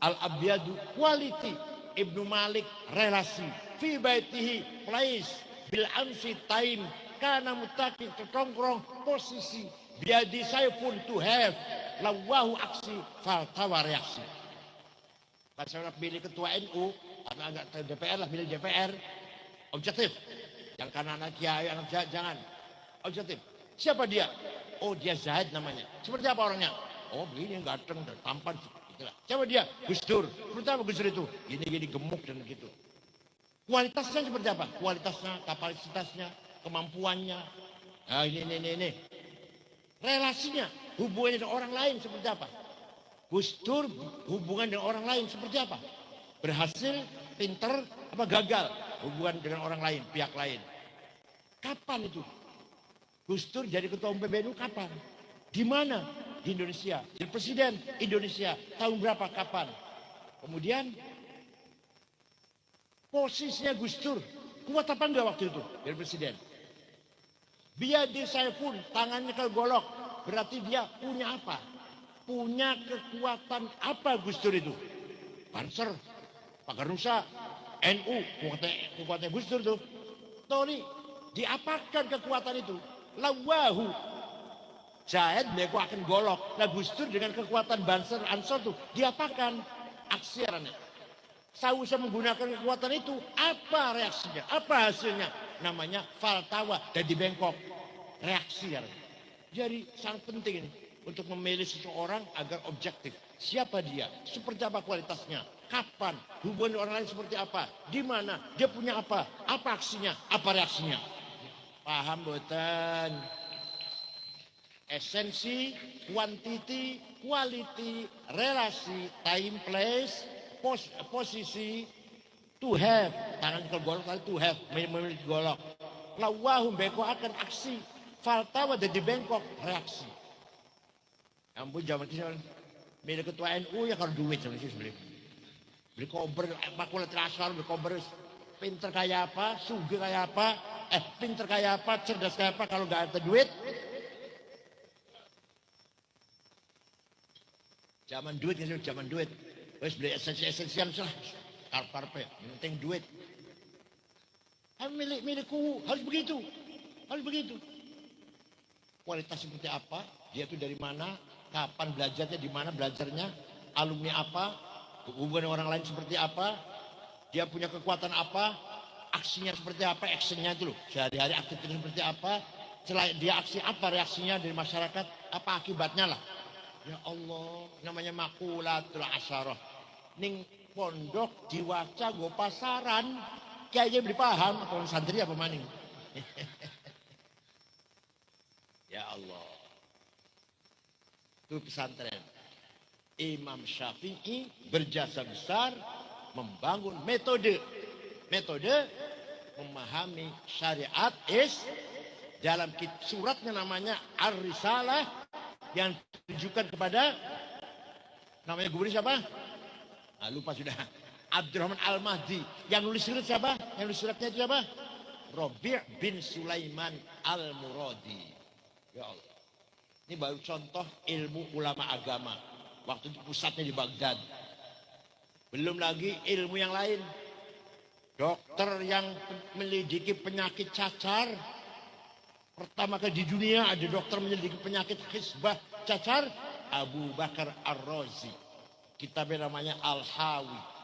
al-abyadu quality, Ibnu Malik relasi, fi baitihi place, bil amsi time, kana mutaki tertongkrong posisi, biadi saifun to have, lawahu aksi, faltawa reaksi. Pas saya pilih ketua NU, atau agak DPR lah, pilih DPR, objektif. Yang kanan anak kiai, anak jangan. Objektif. Siapa dia? Oh dia Zaid namanya. Seperti apa orangnya? Oh begini ganteng, tampan. Itulah. Siapa dia? Gus Dur. Seperti apa Gus Dur itu? Gini gemuk dan gitu. Kualitasnya seperti apa? Kualitasnya, kapasitasnya, kemampuannya. Nah ini. Relasinya, hubungannya dengan orang lain seperti apa? Gus Dur hubungan dengan orang lain seperti apa? Berhasil, pinter, apa gagal? Hubungan dengan orang lain, pihak lain. Kapan itu? Gus Dur jadi ketua umum PBNU kapan? Di mana? Di Indonesia. Jadi presiden Indonesia. Tahun berapa? Kapan? Kemudian posisinya Gus Dur kuat apa enggak waktu itu jadi presiden? Biadi saya pun tangannya golok. Berarti dia punya apa? Punya kekuatan apa Gus Dur itu? Banser, Pagar Nusa, NU, kekuatan Gus Dur tuh. Tony, diapakan kekuatan itu? Lawahu Zaid mereka akan golok. Nah Gus Dur dengan kekuatan Banser Ansor tuh diapakan aksirannya. Saya menggunakan kekuatan itu, apa reaksinya? Apa hasilnya? Namanya faltawa dan di bengkok. Reaksi. Jadi sangat penting ini untuk memilih seseorang agar objektif. Siapa dia? Seperti apa kualitasnya? Kapan? Hubungan orang lain seperti apa? Di mana? Dia punya apa? Apa aksinya? Apa reaksinya? Paham boten? Esensi, quantity, quality, relasi, time, place, posisi, to have, tangan ke golok, to have, memiliki golok. Lawahum bengkok akan aksi, faltawa jadi bengkok, reaksi. Ampun zaman kita, milik ketua NU ya kalau duit sebenarnya. Beli kober, makulat asal, beli kober, pinter kayak apa, sugih kayak apa, pinter kayak apa, cerdas kayak apa, kalau nggak ada duit. Zaman duit, zaman duit. Wes beli esensial lah. Karpe, yang penting duit. Milikku harus begitu. Harus begitu. Kualitas seperti apa? Dia itu dari mana? Kapan belajarnya? Di mana belajarnya? Alumni apa? Hubungan orang lain seperti apa? Dia punya kekuatan apa? Aksinya seperti apa? Actionnya itu loh. Sehari-hari aktivitasnya seperti apa? Selain dia aksi apa? Reaksinya dari masyarakat? Apa akibatnya lah? Ya Allah, namanya maqulatul asyarah. Ning pondok diwaca go pasaran, kayaknya beli paham atau santri apa maning. Ya Allah. Itu pesantren. Imam Syafi'i berjasa besar membangun metode memahami syariat dalam suratnya namanya Ar-Risalah yang ditujukan kepada namanya gubernur siapa? Lupa sudah. Abdurrahman Al-Mahdi. Yang nulis surat siapa? Yang nulis suratnya itu siapa? Rabi' bin Sulaiman Al-Muradi. Ya Allah. Ini baru contoh ilmu ulama agama. Waktu itu pusatnya di Baghdad. Belum lagi ilmu yang lain. Dokter yang menyelidiki penyakit cacar. Pertama kali di dunia ada dokter menyelidiki penyakit hisbah cacar. Abu Bakar Ar-Razi. Kitabnya namanya Al-Hawi.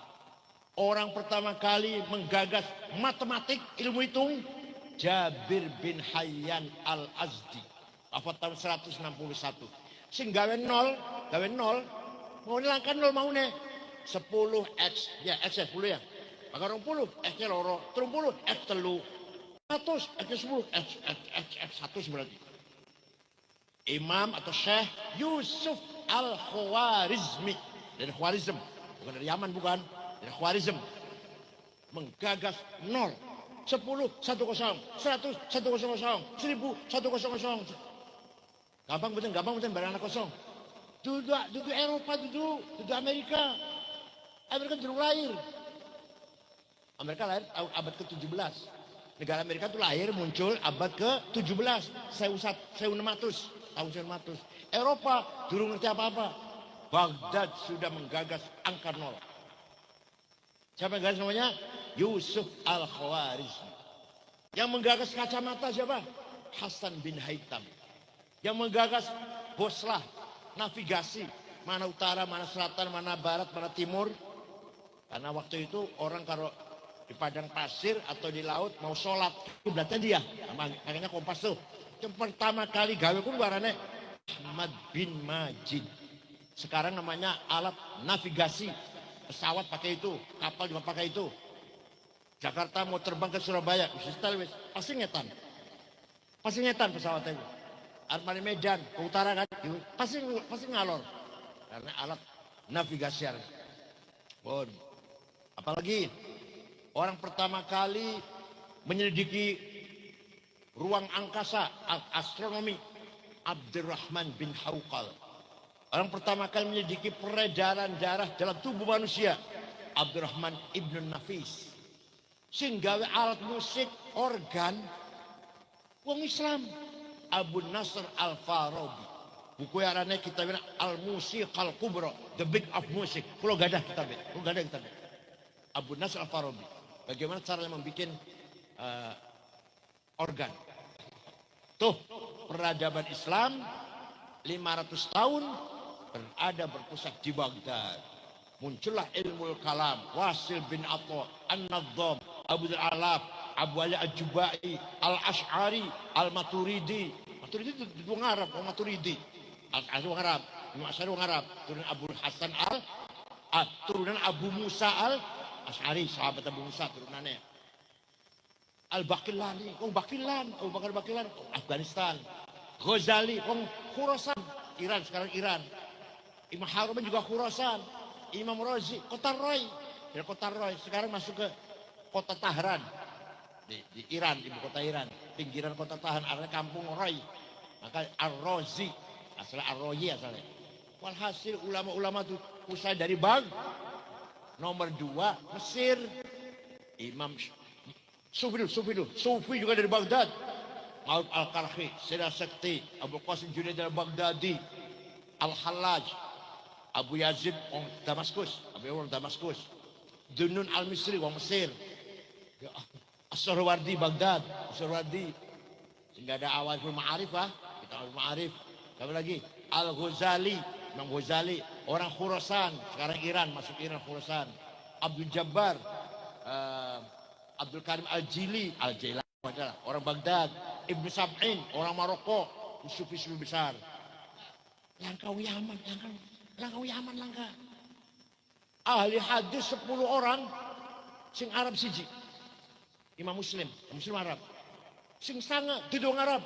Orang pertama kali menggagas matematik, ilmu hitung, Jabir bin Hayyan Al-Azdi. Apa tahun 161. Sing gawe nol, mau nilangkan nol mau nih. 10 X, ya X 10 ya. Maka 20, X-nya loro, 30, X telu. 100, X-nya 10, X 100 berarti. Imam atau Syekh Yusuf Al-Khwarizmi. Dari Khwarizm, bukan dari Yaman bukan. Dari Khwarizm. Menggagas nol. 10, 100, 100, 100, 1000, 100. Gampang betul barang anak kosong. Duduk Eropa, duduk Amerika. Amerika belum lahir. Amerika lahir abad ke-17. Negara Amerika itu lahir muncul abad ke-17. 1600. Tahun 1600. Eropa belum ngerti apa-apa. Baghdad sudah menggagas angka nol. Siapa yang gagas namanya? Yusuf Al-Khwarizmi. Yang menggagas kacamata siapa? Hasan bin Haytham. Yang menggagas boslah, navigasi. Mana utara, mana selatan, mana barat, mana timur. Karena waktu itu orang kalau di padang pasir atau di laut mau sholat, kiblatnya dia. Makanya kompas tuh. Yang pertama kali gawe pun barane Ahmad bin Majid. Sekarang namanya alat navigasi. Pesawat pakai itu, kapal juga pakai itu. Jakarta mau terbang ke Surabaya, pasti ngetan pesawatnya itu. Armani Medan ke utara kan, pasti ngalor. Karena alat navigasi. Bon. Apalagi orang pertama kali menyelidiki ruang angkasa, astronomi, Abdurrahman bin Hawqal. Orang pertama kali menyelidiki peredaran darah dalam tubuh manusia, Abdurrahman ibn Nafis. Sehingga alat musik, organ, wong Islam, Abu Nasr Al-Farabi. Buku yang arane kitabnya Al-Musiq Al-Kubra, The Big of Music. Kalau gak ada kitabnya, Abu Nasr Al-Farabi. Bagaimana caranya membuat organ. Tuh, peradaban Islam 500 tahun berada berpusat di Baghdad. Muncullah ilmu kalam, Wasil bin Atta, An-Nadzam, Abu Al-Alaf, Abu Ali Al-Jubai, Al-Ash'ari, Al-Maturidi. Maturidi itu orang Arab, orang Maturidi. Al-Ash'ari orang Arab, Al-Ash'ari orang Arab. Turunan Abu Hasan turunan Abu Musa Al-Ash'ari, sahabat Abu Musa turunannya. Al-Baqillani, orang Baqilan, Abu Bakar Baqilan, Afghanistan. Ghazali, orang Khurasan, Iran, sekarang Iran. Imam Harun juga Khurasan. Imam Razi, Kota Roy. Dari Kota Roy, sekarang masuk ke Kota Tahran. Di Iran, ibu kota Iran. Pinggiran Kota Tahran, artinya kampung Roy. Maka Ar-Razi, asalnya Ar-Royi asalnya. Walhasil ulama-ulama itu usai dari nomor 2, Mesir. Imam Sufi juga dari Baghdad. Ma'ruf Al-Karhi, Syedah Sekti, Abu Qasim Junaid al-Baghdadi, Al-Hallaj, Abu Yazid orang Damaskus, Dunun Al-Misri orang Mesir, As-Sarwardi Baghdad, sehingga ada awal Ma'arif kita awal Ma'arif. Siapa lagi? Al-Ghazali, Imam Ghazali, orang Khurasan, sekarang Iran, masuk Iran Khurasan. Abdul Jabbar, Abdul Karim Al-Jili, orang Baghdad. Ibnu Sab'in, orang Maroko, sufi-sufi besar. Langkau Yaman. Ahli hadis 10 orang, sing Arab siji. Imam Muslim Arab. Sing sanga, dudung Arab.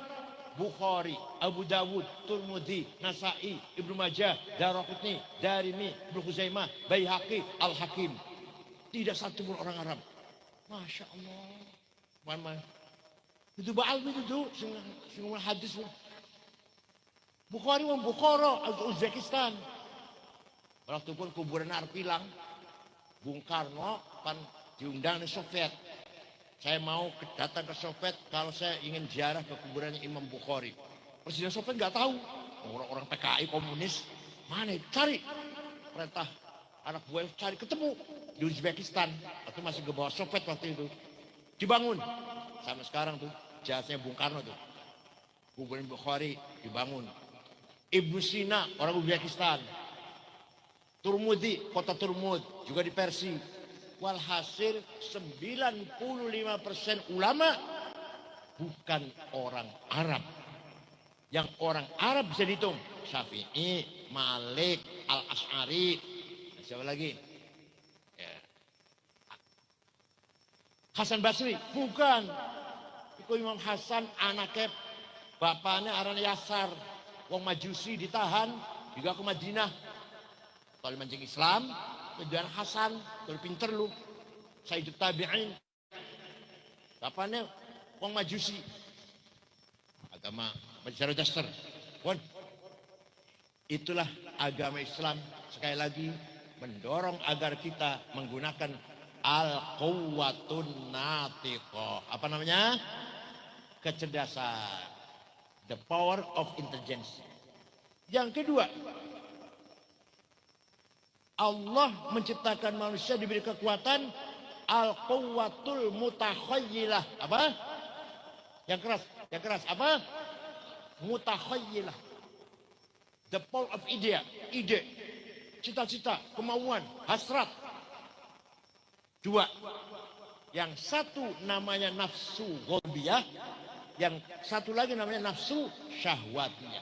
Bukhari, Abu Dawud, Tirmidzi, Nasa'i, Ibnu Majah, Daraqutni, Darimi, Ibnu Khuzaimah, Baihaqi, Al-Hakim. Tidak satu pun orang Arab. Masya Allah. Itu ba'almi itu, sing hadis. Bukhari Bukhara, Uzbekistan. Waktu pun kuburan Arab hilang. Bung Karno kan diundang di Soviet. Saya mau datang ke Soviet kalau saya ingin ziarah ke kuburannya Imam Bukhari. Presiden Soviet nggak tahu. Orang-orang PKI komunis mana itu? Cari. Perintah anak buah cari, ketemu di Uzbekistan. Waktu masih ke bawah Soviet waktu itu. Dibangun. Sampai sekarang tuh jasanya Bung Karno tuh. Kuburan Bukhari dibangun. Ibnu Sina orang Uzbekistan. Turmudi, kota Turmud juga di Persia. Walhasil 95% ulama bukan orang Arab. Yang orang Arab bisa dihitung. Syafi'i, Malik, Al-Ash'ari. Siapa lagi? Ya. Hasan Basri, bukan. Itu Imam Hasan anaknya bapaknya Aran Yasar. Wong Majusi ditahan juga ke Madinah. Kalau mancing Islam, tujuan Hasan, kalau pinter lu. Sayyidut Tabi'in. Bapaknya Wong Majusi. Agama Zoroaster. Itulah agama Islam. Sekali lagi mendorong agar kita menggunakan al-quwwatun natiqah. Apa namanya? Kecerdasan. The power of intelligence. Yang kedua, Allah menciptakan manusia diberi kekuatan al-quwwatul mutakhayyilah. Apa? Yang keras apa? Mutakhayyilah. The power of ide, cita-cita, kemauan, hasrat. Dua. Yang satu namanya nafsu ghadabiyah, yang satu lagi namanya nafsu syahwatiyah.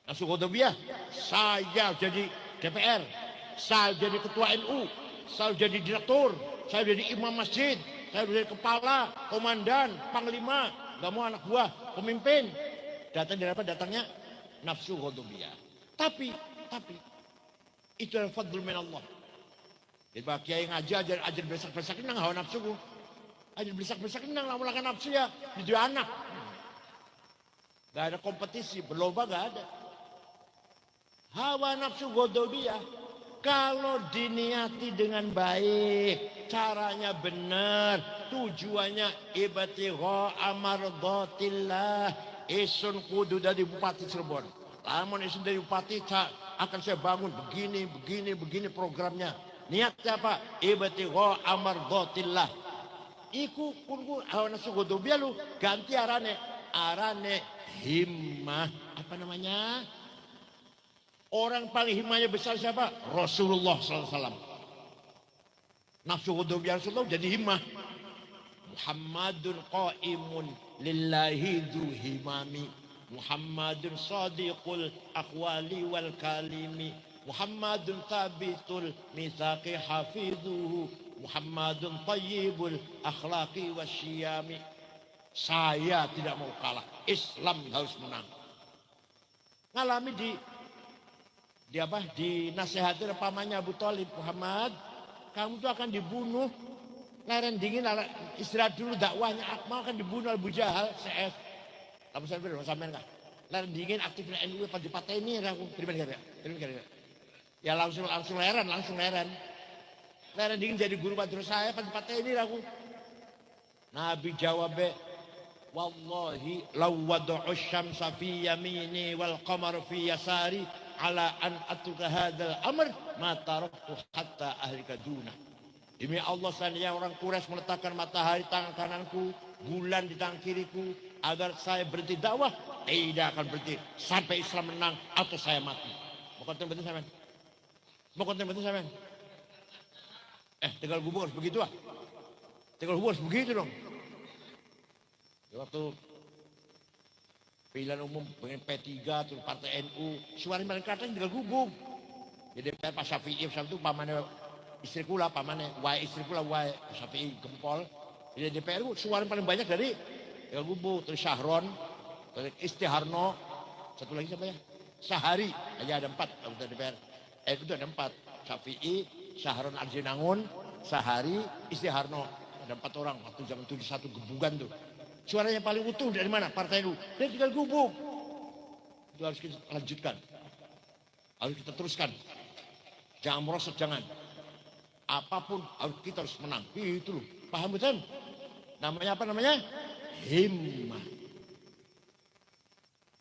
Nafsu ghadabiyah, saya jadi DPR, saya jadi ketua NU, saya jadi direktur, saya jadi imam masjid, saya jadi kepala, komandan, panglima, nggak mau anak buah, pemimpin. Datang dari apa? Datangnya nafsu ghadabiyah. Tapi itu adalah fadlul min Allah. Jadi bagi kiai ngajar ajar besak-besak nang hawa nafsu. Ajar besak-besak nang lamun nafsu ya jadi anak. Gak ada kompetisi, berlomba gak ada. Hawa nafsu ghadabiyah kalau diniati dengan baik, caranya benar, tujuannya ibtigha amardatillah. Isun kudu dari Bupati Cirebon. Lamun isun dari Bupati akan saya bangun begini programnya. Niatnya apa? Ibtigha amardatillah. Iku kunku hawa nafsu ghadabiyah lu ganti arane himmah. Apa namanya? Orang paling himmahnya besar siapa? Rasulullah SAW. Nafsu ghadabiyah Rasulullah jadi himmah. Muhammadun qaimun lillahi dhu himami. Muhammadun sadiqul aqwali wal kalimi. Muhammadun tabitul mithaqi hafidhuhu. Muhammadun tayyibul akhlaqi wasyiyami. Saya tidak mau kalah. Islam harus menang. Ngalami di nasihatin pamannya Abu Thalib, Muhammad, kamu tuh akan dibunuh. Leren dingin, istirahat dulu dakwahnya. Mau akan dibunuh Abu Jahal, CF. Kamu sampai enggak? Leren dingin, aktifin NU, pada partai ini, aku terima kasih. Ya langsung leren. Leren dingin jadi guru madrasah saya, pada partai ini, aku. Nabi jawab, wallahi law wad'u syamsa fi yamini wal qamar fi yasari ala an atruka hadzal amr ma taraktu hatta ahlika duna. Demi Allah, seandainya orang Quraisy meletakkan matahari tangan kananku, bulan di tangan kiriku, agar saya berhenti dakwah, tidak akan berhenti sampai Islam menang atau saya mati. Mau konten betul saya men? Tegal gubuk harus begitu ah. Tegal gubuk harus begitu dong. Waktu pilihan umum pengen P3 terus partai NU, suara paling keras Tegal gubuk. Jadi Pak Syafi'i itu pamannya istriku lah, wae Syafi'i gempol. Di DPR itu suara paling banyak dari Tegal gubuk, terus Syahron, terus Istiharno, satu lagi siapa ya? Sahari, aja ada 4 anggota DPR. Itu ada 4, Syafi'i, Syahron Arjinangun, Sahari, Istiharno. Ada 4 orang waktu zaman 71 gebugan tuh. Suaranya paling utuh dari mana? Partai itu. Dari Tegal gubuk. Itu harus kita lanjutkan. Harus kita teruskan. Jangan merosot, jangan. Apapun kita harus menang. Itu loh. Paham betul? Namanya apa namanya? Himmah.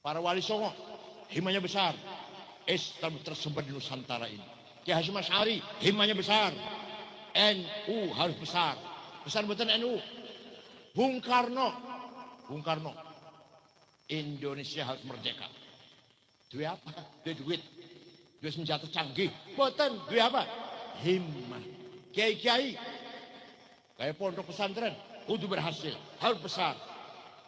Para wali songo, himmahnya besar. Islam tersebar di Nusantara ini. Ki Hasyim Asy'ari, himmahnya besar. NU harus besar. Besar betul NU. Bung Karno. Indonesia harus merdeka. Duit apa? Duit. Duit senjata canggih. Boten, duit apa? Himmah. Kiai-kiai. Kayak pondok pesantren. Kudu berhasil. Harus besar.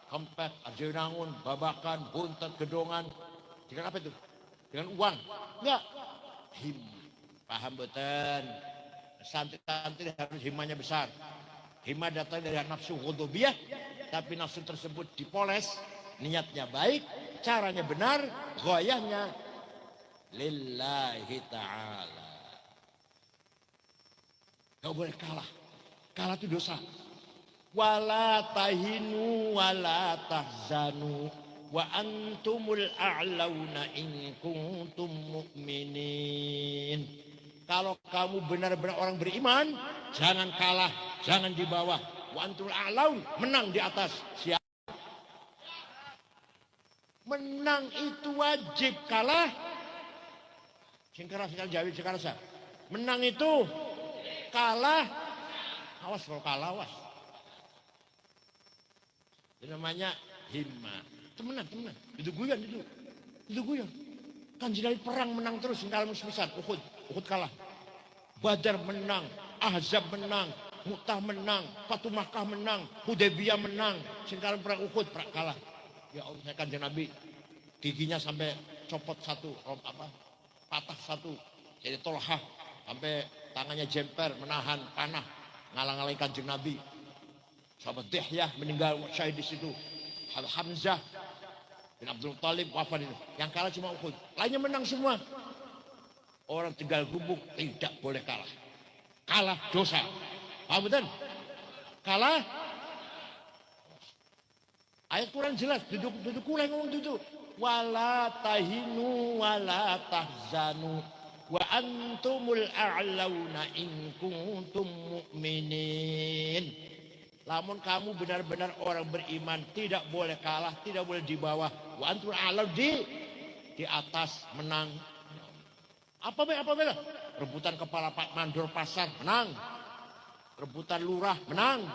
Kempet, Arjunangun, Babakan, Buntet, Gedongan. Dengan apa itu? Dengan uang. Enggak. Himmah. Paham betul. Santri-santri harus himmahnya besar. Himmah datang dari nafsu ghadabiyah. Tapi nafsu tersebut dipoles. Niatnya baik. Caranya benar. Goyahnya lillahi ta'ala. Gak boleh kalah. Kalah itu dosa. Wala tahinu wala tahzanu wa antumul a'launa in kuntum mu'minin. Kalau kamu benar-benar orang beriman, jangan kalah, jangan di bawah. Wa antumul a'laun, menang di atas. Siapa? Menang itu wajib, kalah. Singkara sekali jawab sekarang. Menang itu kalah. Awas kalau kalah, awas. Itu namanya himmah. Temenan. Itu guyon. Kan dari perang menang terus, kalau musuh-musuhan. Uhud kalah. Badar menang, Ahzab menang, Mu'tah menang, Fatu Makkah menang, Hudaybiyah menang. Sekarang perang Uhud kalah. Ya Allah, saya Kanjeng Nabi giginya sampai copot satu, patah satu. Jadi Tolhah sampai tangannya jemper menahan panah, ngalang-ngalangin Kanjeng Nabi. Sahabat Dihyah meninggal syahid di situ. Hamzah bin Abdul Thalib wafat itu. Yang kalah cuma Uhud. Lainnya menang semua. Orang tinggal gubuk tidak boleh kalah. Kalah dosa. Paham betul? Kalah. Ayat Quran jelas. Duduk kurang ngomong duduk. Wala tahinu wala tahzanu wa antumul a'launa in kuntum mu'minin. Lamun kamu benar-benar orang beriman, tidak boleh kalah, tidak boleh di bawah. Wa antumul a'launa di atas, menang. Apa bela? Rebutan kepala mandor pasar menang. Rebutan lurah menang.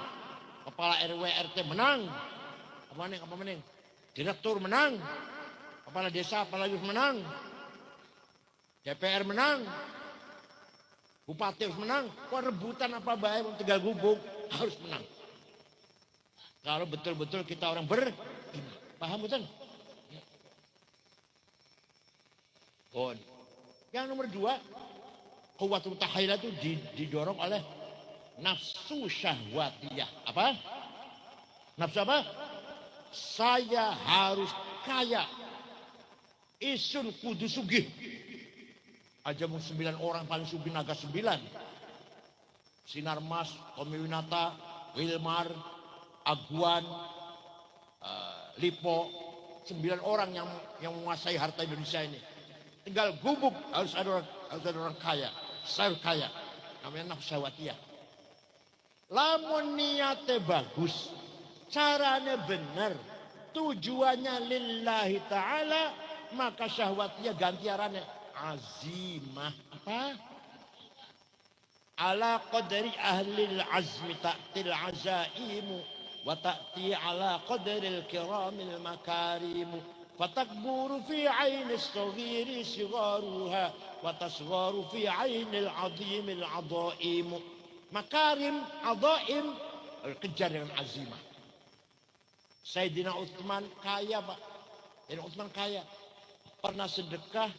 Kepala RW RT menang. Apa menang? Direktur menang. Kepala desa, kepala yus menang. DPR menang. Bupati harus menang. Kok rebutan apa baik tinggal gubuk harus menang. Kalau betul-betul kita orang paham betul? Yang nomor 2, quwwatul tahayyul itu didorong oleh nafsu syahwatiyah. Apa? Nafsu apa? Saya harus kaya. Isun kudu sugih. Aja mau 9 orang paling sugih naga 9. Sinarmas, Tommy Winata, Wilmar, Aguan, Lipo, 9 orang yang menguasai harta Indonesia ini. Tinggal gubuk harus ada orang kaya, saya kaya. Namanya nafsu syahwatiyah. Lamun niatnya bagus, caranya benar, tujuannya lillahi ta'ala, maka syahwatiyah gantiarannya azimah. Apa? Ala qadri ahlil azmi ta'til azaimu wa ta'ti ala qadril kiramil makarimu. فتكبر في عين الصغير صغارها وتصغر في عين العظيم العظائم. Makarim, عظائم kejar dengan azimah. Sayyidina Utsman kaya, Pak. Sayyidina Utsman kaya. Pernah sedekah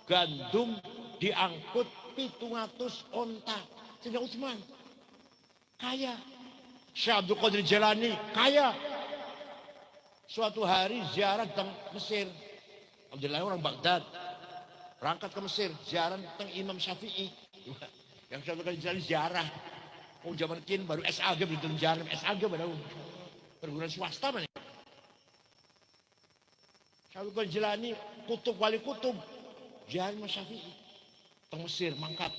gandum diangkut 700 onta. Sayyidina Utsman kaya. Syekh Abdul Qadir Jilani kaya. Suatu hari ziarah ke Mesir. Alhamdulillah orang Baghdad. Berangkat ke Mesir. Ziarah tentang Imam Syafi'i. Yang suatu kali jalan ziarah. Zaman kini baru SAG belum jalan. SAG baru perguruan swasta mana. Suatu kali jalani kutub wali kutub. Ziarah Imam Syafi'i. Tentang Mesir mangkat.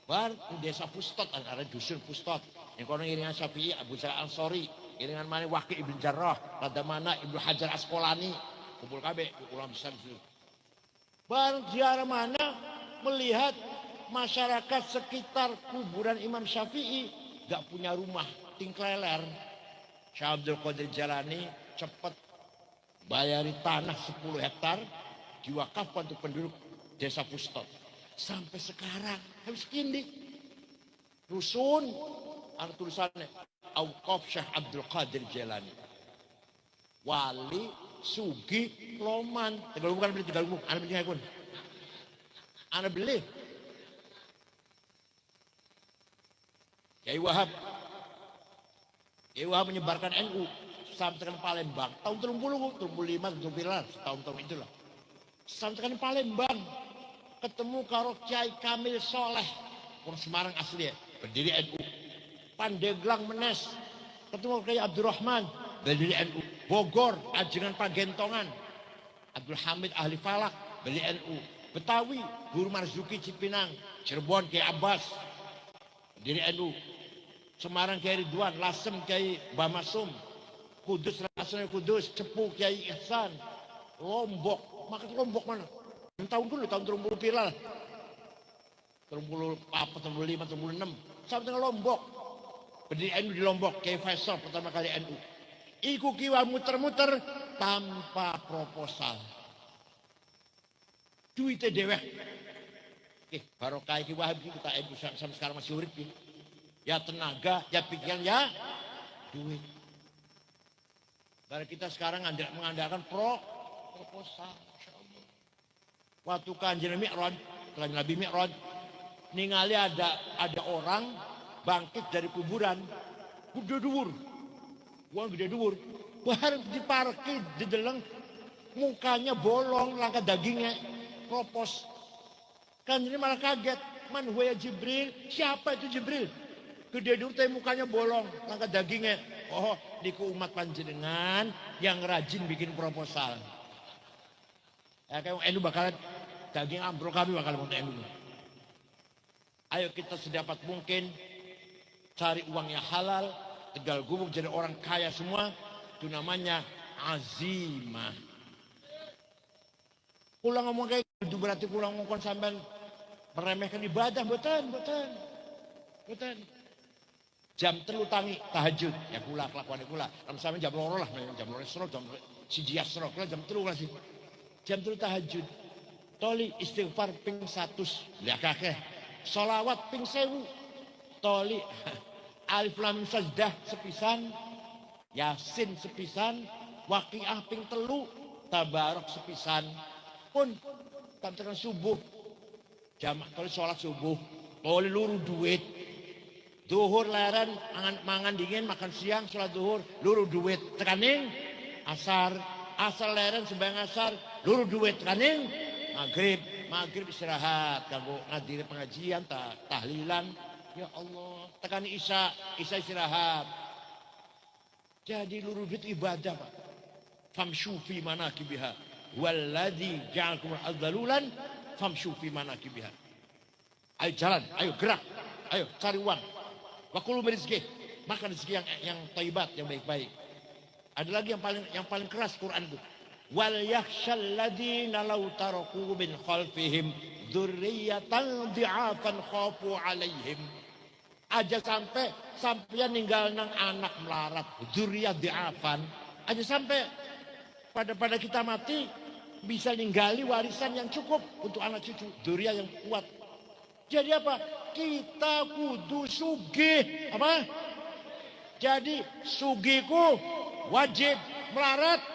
Bar desa Pustot, ada dusun Pustot. Yang kono iringan Syafi'i, Abu Sa'id Ansori, iringan mana Waqi' Ibn Jarrah, rada mana Ibnu Hajar Asqalani, kumpul kabeh ulama besar itu. Bar ziarah mana melihat masyarakat sekitar kuburan Imam Syafi'i gak punya rumah, tingkleler. Syekh Abdul Qadir Jalani cepat bayari tanah 10 hektar diwakafkan untuk penduduk desa Pustot. Sampai sekarang habis kini rusun ada tulisannya Auqaf Syekh Abdul Qadir Jalani wali sugi loman Tegalumuk kan beli Tegalumuk anda beli pun anda beli Kiai Wahab menyebarkan NU sampai ke Palembang tahun 35 tahun itulah sampai ke Palembang ketemu karo Kiai Kamil Soleh orang Semarang asli ya berdiri NU. Pandeglang Menes ketemu Kiai Abdurrahman berdiri NU. Bogor Ajengan Pagentongan Abdul Hamid Ahli Falak berdiri NU. Betawi Guru Marzuki Cipinang Cirebon Kiai Abbas berdiri NU. Semarang Kiai Ridwan Lasem Kiai Bamasum Kudus Rasulnya Kudus Cepu Kiai Ihsan Lombok makan Lombok mana tahun dulu tahun 30 pilal 30 apa 35 36 sampai dengan Lombok berdiri NU di Lombok Kiai Faisal pertama kali NU iku kiwa muter-muter tanpa proposal duitnya dewek barokah iki Wahab kita NU sampai sekarang masih urip ya tenaga ya pikiran ya duit karena kita sekarang mengandalkan proposal. Waktu Kanjeng Mi'raj, Nabi Mi'raj, ningali ada orang bangkit dari kuburan, gede dhuwur. Wong gede dhuwur, bareng diparkir di deleng mukanya bolong, langkah dagingnya kropos. Kanjeng malah kaget, man huwa ya Jibril, siapa itu Jibril? Gede dhuwur tapi mukanya bolong, langkah dagingnya. Oh, niku umat panjenengan yang rajin bikin proposal. Ya kayak NU bakalan daging ambrol kami bakal untuk NU. Ayo kita sedapat mungkin cari uang yang halal, Tegal Gubuk jadi orang kaya semua, itu namanya azimah. Pulang ngomong kayak itu berarti pulang ngomong sampai meremehkan ibadah, betul. Jam 3 tangi tahajud, ya pula kelakuan pula. Kalau sampai jam 2 lah, jam 2 serok, jam siji serok, jam 3 lah sih. Jam 3 tahajud. Toli istighfar ping 100 lihat kakek solawat ping 1000 toli alif lam mim sajdah sepisan yasin sepisan waqiah ping 3 tabarok sepisan pun tantekan subuh jamak toli sholat subuh toli luru duit duhur leren mangan dingin makan siang sholat duhur luru duit tekaning asar leren sembahyang asar luru duit tekaning maghrib istirahat kanggo ngadiri pengajian tahlilan ya Allah tekan isya istirahat jadi luru duit ibadah Pak famshu fi manakibiha walladzi ja'alakum adzalulan famshu fi manakibiha ayo jalan ayo gerak ayo cari uang wakulu rezeki makan rezeki yang thayyibat yang baik-baik ada lagi yang paling keras Quran itu wal yakhshal ladina law taraku min khalfihim dzurriyyatan dhi'afan khafu alaihim aja sampai ninggal nang anak melarat dzurriyyah dhi'afan aja sampai pada kita mati bisa ninggali warisan yang cukup untuk anak cucu dzurriyyah yang kuat jadi apa kita kudu sugih apa jadi sugiku wajib melarat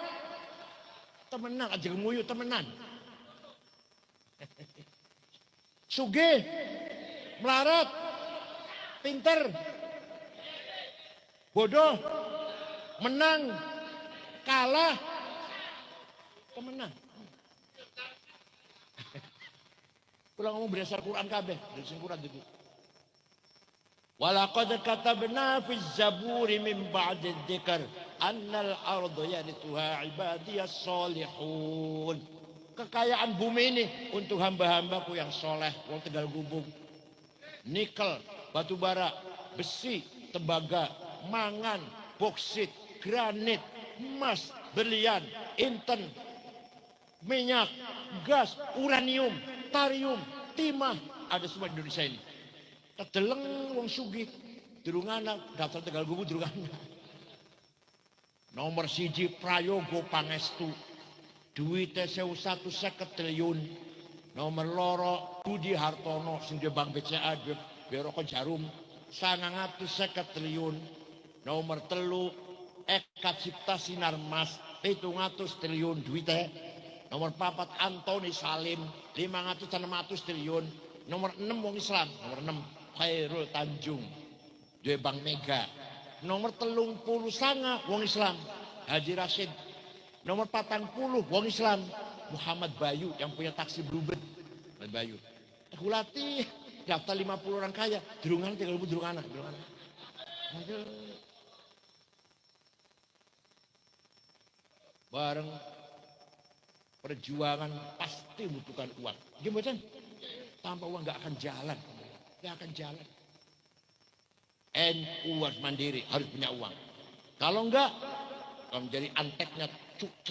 temenan aja nguyu temenan sugih melarat pinter bodoh menang kalah temenan pulang ngomong berdasar Quran kabeh berdasar Quran itu walaqad katabna fi zaburi min ba'di dzikr annal arda yarithuha ibadiyas solihun kekayaan bumi ini untuk hamba-hambaku yang soleh wong Tegal Gubuk nikel, batu bara, besi, tembaga, mangan, boksit, granit, emas, berlian, inten, minyak, gas, uranium, tarium, timah, ada semua di Indonesia ini. Kedeleng wong sugih, durungana daftar Tegal Gubu durungana. Nomor siji Prayogo Pangestu, duwite 1.150 triliun. Nomor loro Budi Hartono sing di Bank BCA Biro Jarum 950 triliun. Nomor telu Eka Cipta Sinarmas 700 triliun duwite. Nomor papat Antoni Salim 500-600 triliun. Nomor 6 wong Islam, nomor 6 Khairul Tanjung duwe Bank Mega. Nomor 30 sanga wong Islam Haji Rashid. Nomor 40 wong Islam Muhammad Bayu yang punya taksi Bluebird. Muhammad Bayu. Aku latih daftar 50 orang kaya, durungan 30 durungan. Bareng perjuangan pasti membutuhkan uang. Gimana? Tanpa uang nggak akan jalan, nggak akan jalan. NU harus mandiri, harus punya uang. Kalau enggak, kalau menjadi anteknya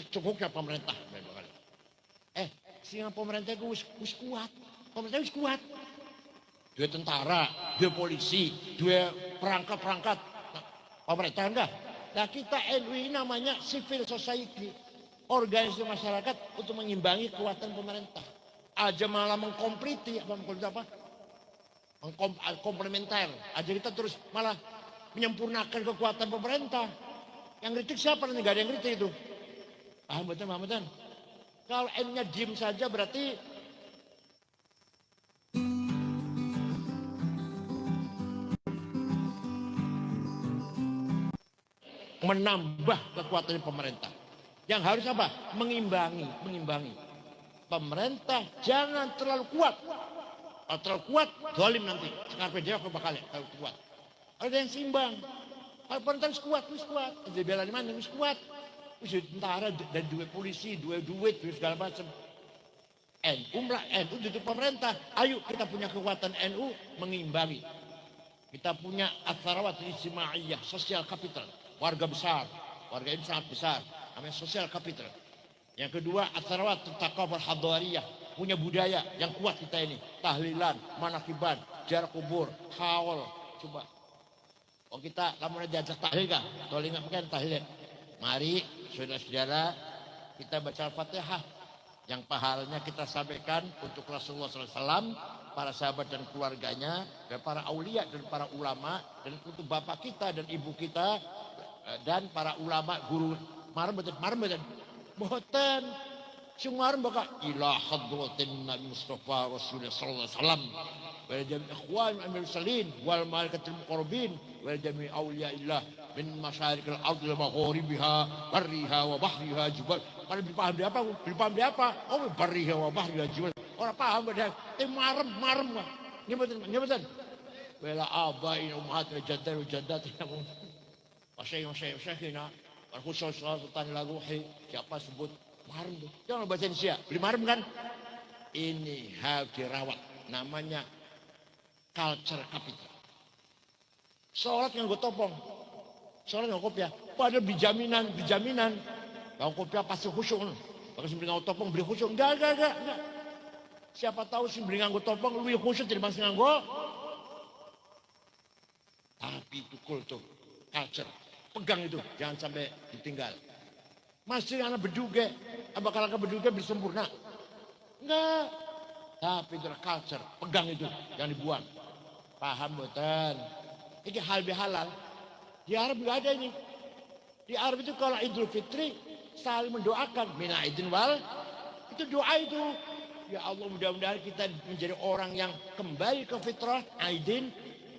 cukupnya pemerintah. Singa pemerintah itu wis kuat. Pemerintah wis kuat. Dua tentara, dua polisi, dua perangkat-perangkat. Nah, pemerintah enggak. Nah kita NU ini namanya civil society. Organisasi masyarakat untuk mengimbangi kekuatan pemerintah. Aja malah mengkompliti apa? Komplementer. Aja kita terus malah menyempurnakan kekuatan pemerintah. Yang kritik siapa? Nggak ada yang kritik itu. Paham betul? Kalau M-nya diem saja berarti menambah kekuatan pemerintah. Yang harus apa? Mengimbangi. Pemerintah jangan terlalu kuat. Kalau terlalu kuat, zalim nanti. Sekarang dia bakal terlalu kuat. Ada yang seimbang. Kalau pemerintah harus kuat. Jadi bela di mana? Harus kuat. Tentara dan dua polisi, dua duit, segala macam. NU itu pemerintah. Ayo kita punya kekuatan NU mengimbangi. Kita punya atharawat ijtimaiyah, sosial capital, warga besar, warga ini sangat besar, namanya sosial capital. Yang kedua atharawat taqabul hadariyah, punya budaya yang kuat kita ini, tahlilan, manakiban, jarak kubur, haul, coba. Oh kita lamun diajak tahlil kah? Tahlil enggak mungkin tahlil. Mari saudara-saudara kita baca Al-Fatihah yang pahalanya kita sampaikan untuk Rasulullah SAW, para sahabat dan keluarganya, dan para aulia dan para ulama, dan untuk bapak kita dan ibu kita, dan para ulama, guru. Marem boten semua baka ila hadratin Nabi Mustafa Rasulullah sallallahu alaihi wasallam wa jami' ikhwan al-mursalin wal malaikatil muqarrabin wa jami' awliyaillah min masyariqil ardi wa magharibiha barriha wa bahriha jubal. Kalau dipaham dia apa? Oh barriha wa bahriha jubal. Orang paham dia marem. Nyebutan. Wala abain ummahatina jaddal jaddatina. Syaikhina khusus sultan laguhi siapa sebut marem tuh. Jangan baca Indonesia. Beli marem kan? Ini harus dirawat. Namanya culture capital. Sholat nganggo topong. Sholat nganggo kopiah. Padahal dijaminan. Nganggo kopiah pasti khusyuk. Pakai sembeli nganggo topong beli khusyuk. Enggak. Siapa tahu sembeli nganggo topong lebih khusyuk daripada nganggo. Tapi itu kultur, culture. Pegang itu, jangan sampai ditinggal. Masih anak berduga, bakal anak berduga bersempurna. Enggak. Tapi itu culture, pegang itu, jangan dibuang. Paham betul. Ini hal bihalal. Di Arab juga ada ini. Di Arab itu kalau Idul Fitri saling mendoakan mina aidin wal. Itu doa itu. Ya Allah mudah-mudahan kita menjadi orang yang kembali ke fitrah aidin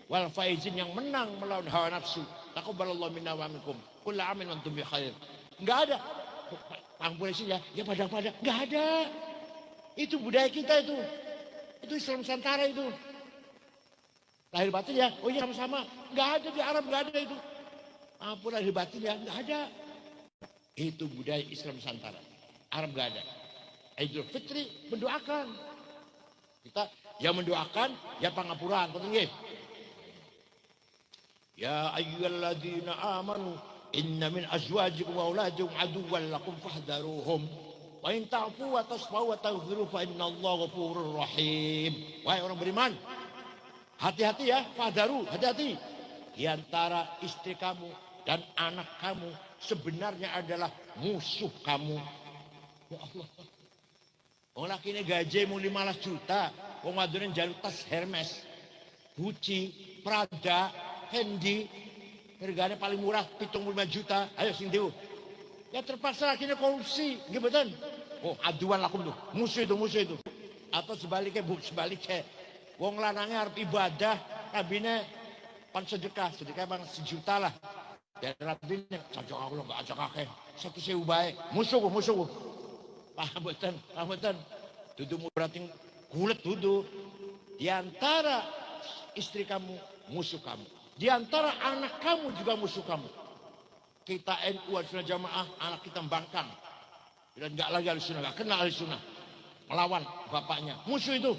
wal faizin, yang menang melawan hawa nafsu. Taqabbalallahu minna wa minkum. Kullu amin wa antum bi khair. Enggak ada. Pang polisi ya padang-padang. Enggak ada. Itu budaya kita itu. Itu Islam Nusantara itu. Lahir batin ya, oh iya sama-sama. Enggak ada di Arab, enggak ada itu. Ampun lahir batin ya, enggak ada. Itu budaya Islam Nusantara. Arab enggak ada. Idul Fitri mendoakan. yang mendoakan, ya pangapuran. Ya ayyuhalladzina amanu inna min azwajikum wa auladikum aduwwan lakum fahdharuhum wa in ta'fu wa tasfahu wa taghfiru fa innallaha ghafurur rahim. Wahai orang beriman, hati-hati ya, fahdharu, hati-hati. Di antara istri kamu dan anak kamu sebenarnya adalah musuh kamu. Ya Allah. Wong laki ini gaji mau 15 juta, wong wadone njaluk tas Hermes, Gucci, Prada, Fendi, harganya paling murah 75 juta. Ayo sing dewe. Ya terpaksa akhirnya korupsi, gitu. Oh, aduan lakum tuh. Musuh itu. Atau sebaliknya, sebaliknya. Wong lanangnya harus ibadah, rabine pan sedekah bang 1 juta lah. Dan rabine cocok aku lo gak ajak akeh. 1.000 baik. Musuh. Paham betul. Dudu berarti kulit dudu. Di antara istri kamu, musuh kamu. Di antara anak kamu juga musuh kamu. Kita NU Ahlussunnah Jamaah, anak kita membangkang. Dan enggak lagi Ahlussunnah, enggak kenal Ahlussunnah. Melawan bapaknya. Musuh itu.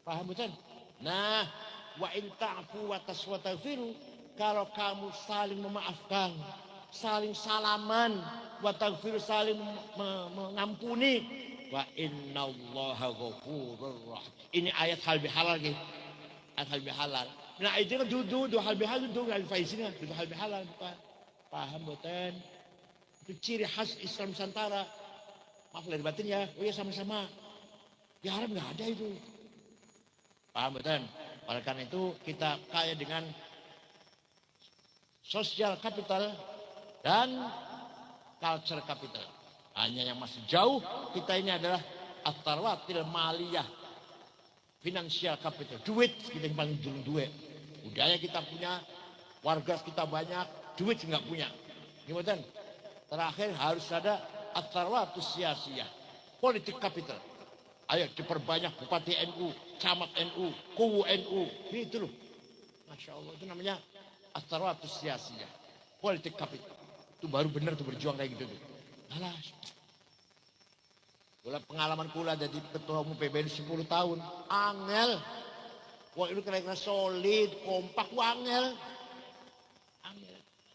Paham betul? Nah, wa in ta'fu wa taswatafiru, kalau kamu saling memaafkan, saling salaman, wa taghfiru, saling mengampuni, wa innallaha ghafurur rahim. Ini ayat halal bihalal gitu. Ayat halal bihalal. Nah itu kan duduk hal bihal duduk al faizina duduk hal bihal paham betul. Itu ciri khas Islam Nusantara. Maaf lahir batin ya. Oh ya sama-sama. Di Arab nggak ada itu. Paham betul. Oleh karena itu kita kaya dengan sosial capital dan culture capital. Hanya yang masih jauh kita ini adalah at-tarwatil maliyah, financial capital, duit kita yang paling dulu duit. Budaya kita punya, warga kita banyak, duit nggak punya. Gimana? Terakhir harus ada at-tarwatus siyasiyah, politik capital. Ayo diperbanyak bupati NU, camat NU, kuwu NU, itu loh. Masya Allah, itu namanya at-tarwatus siyasiyah, politik capital. Itu baru benar tuh berjuang kayak gitu tuh. Alah. Kula pengalaman kula jadi ketua umum PBNU 10 tahun, angel. Wah itu kira-kira solid, kompak, angel.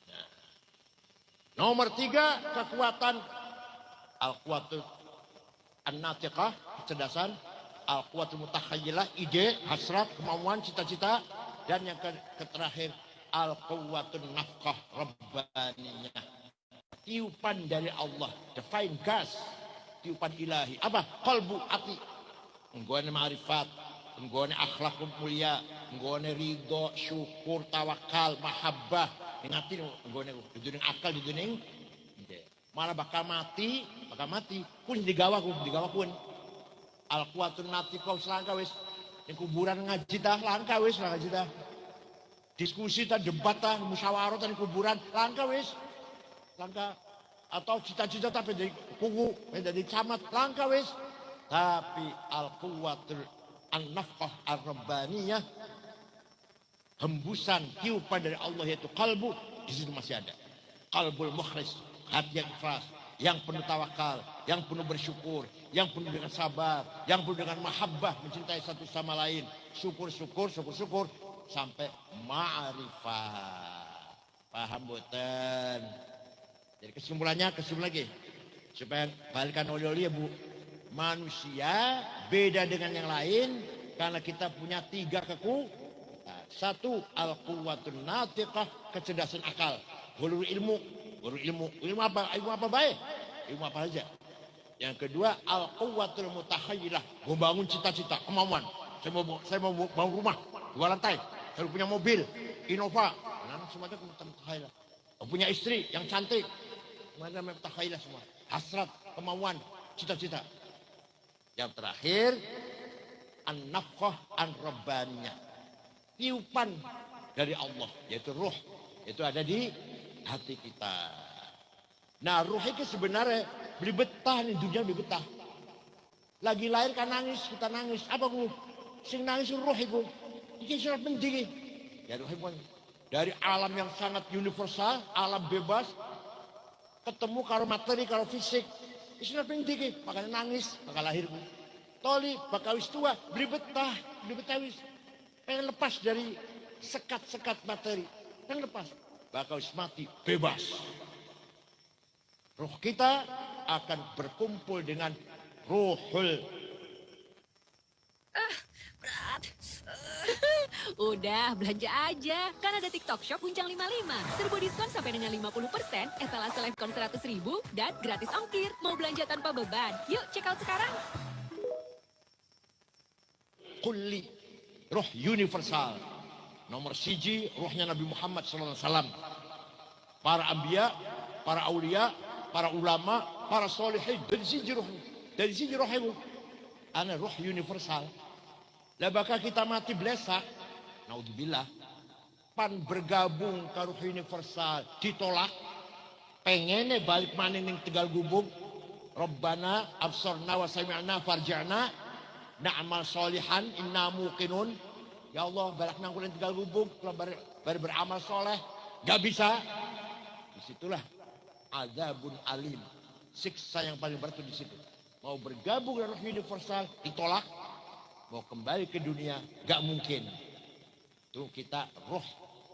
Nah. Nomor 3, kekuatan al-quwatul an-natiqah, kecerdasan, al-quwatul mutakhayilah, ide, hasrat, kemauan, cita-cita, dan yang terakhir al-quwatul nafkah rabbaniyah. Tiupan dari Allah, divine gas, tiupan ilahi. Apa? Qalbu, hati. Enggone ma'rifat, enggone akhlak mulia, enggone ridho, syukur, tawakal, mahabbah. Ingatin enggone duduning akal, duduning malah bakal mati pun digawakun. Al-quwatun natiqah selangka wis ning kuburan ngaji tah langka wis ngaji tah. Diskusi tah, debat tah, musyawarah tah ning kuburan langka wis. Langka. Atau cita-cita tapi jadi kuku, jadi camat langka wis. Tapi al-quwatul an-nafqah ar-rabbaniyah, hembusan tiupan dari Allah yaitu kalbu, di situ masih ada. Qalbul mukhlis, hati yang ikhlas, yang penuh tawakal, yang penuh bersyukur, yang penuh dengan sabar, yang penuh dengan mahabbah, mencintai satu sama lain, syukur sampai ma'rifat. Paham boten? Jadi kesimpulan lagi supaya balikan oli-oli ya Bu. Manusia beda dengan yang lain karena kita punya 3 kekuatan. 1, al-quwwatun natiqah, kecerdasan akal. Hulul ilmu apa? Ilmu apa baik? Ilmu apa aja. Yang kedua, al-quwwatul mutakhayilah, membangun cita-cita, kemauan. Saya mau bangun rumah 2 lantai, saya punya mobil Innova, anak semuanya mutakhayilah. Punya istri yang cantik, mana mutakhayilah semua. Hasrat, kemauan, cita-cita. Yang terakhir, an-nafqah an-rabbaniyah, tiupan dari Allah, yaitu ruh, itu ada di hati kita. Nah, ruh itu sebenarnya beli betah nih, dunia beli betah. Lagi lahir kan nangis, kita nangis. Apa ku? Sing nangis ruh itu. Ini sangat penting. Ya ruh itu dari alam yang sangat universal, alam bebas, ketemu kalau materi, kalau fisik. Itu sangat penting. Makanya nangis, maka lahir ku. Toli, bakawis tua, beli betah wis. Pengen lepas dari sekat-sekat materi. Pengen lepas. Bakawis mati, bebas. Ruh kita akan berkumpul dengan ruhul. Berat. Udah, belanja aja. Kan ada TikTok Shop Guncang 55. Serbu diskon sampai dengan 50%, etalase Lifecon 100.000, dan gratis ongkir. Mau belanja tanpa beban? Yuk, check out sekarang. Kulli, roh universal. Nomor siji, rohnya Nabi Muhammad SAW. Para anbiya, para aulia, para ulama, para solihin. Dari siji rohnya. Dari siji rohnya. Ana roh universal. Lah bakal kita mati blesak. Naudzubillah. Pan bergabung ke roh universal. Ditolak. Pengennya balik mana ning Tegal Gubuk. Rabbana absorna wa sami'na farja'na. Na'amal solihan inna muqinun. Ya Allah, balik nang kulen Tegal Gubuk. Beramal soleh. Gak bisa. Disitulah azabun alim. Siksa yang paling berat itu di situ. Mau bergabung dengan roh universal, ditolak. Mau kembali ke dunia, gak mungkin. Itu kita roh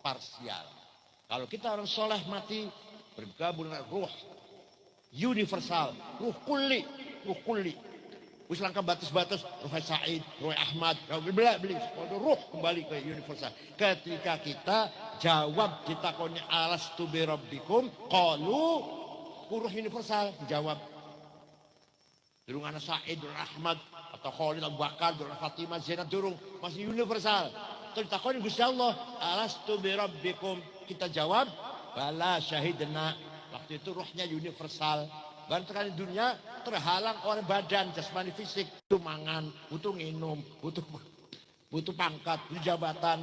parsial. Kalau kita orang soleh mati, bergabung dengan roh universal, roh kulli, roh kulli. Wis langkah batas-batas, roh Sa'id, roh Ahmad, beli. Roh kembali ke universal. Ketika kita jawab ditakoni alastu bi rabbikum, qalu roh universal jawab. Durung anak Sa'id, durung Ahmad, atau Khalid, Abu Bakar, durung Fatimah, Zainab, durung. Masih universal. Terus ditakoni Gusti Allah, alastu bi rabbikum. Kita jawab, bala syahidna. Waktu itu rohnya universal. Bahkan terkali dunia terhalang oleh badan, jasmani fisik. Butuh mangan, butuh minum, butuh pangkat, butuh jabatan.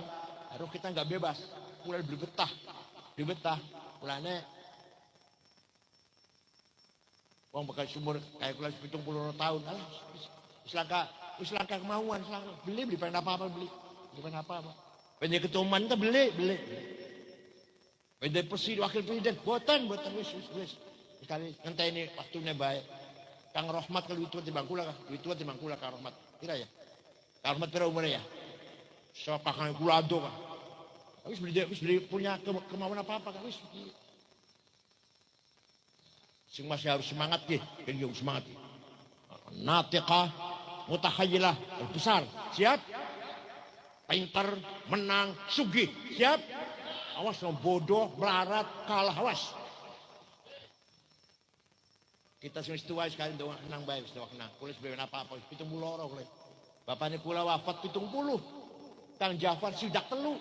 Roh kita nggak bebas. Mulai dibetah. Mulanya wong bakal sumur kayak kula 70 tahun. Wis langka kemauan, beli pengen apa-apa beli. Pengen apa-apa. Pengen ketuman kita beli. Pengen presiden, wakil presiden, boten wis. Sekali ngenteni waktunya baik. Kang Rahmat kalau itu di bangkula Kang Rahmat. Kira ya. Kang Rahmat pira umurnya ya? So pakai kula ado Kang. Wis beli punya kemauan apa-apa Kang wis. Sing masih harus semangat ya, yang semangat. Natiqah, mutahayyilah, besar, siap? Pinter, menang, sugih, siap? Awas dong, bodoh, melarat, kalah, awas. Kita semua tua sekali doang kenang baik, doang kenang. Kulis beben apa-apa, 70 orang kulis. Bapaknya kula wafat 70. Kang Jafar sudah telu.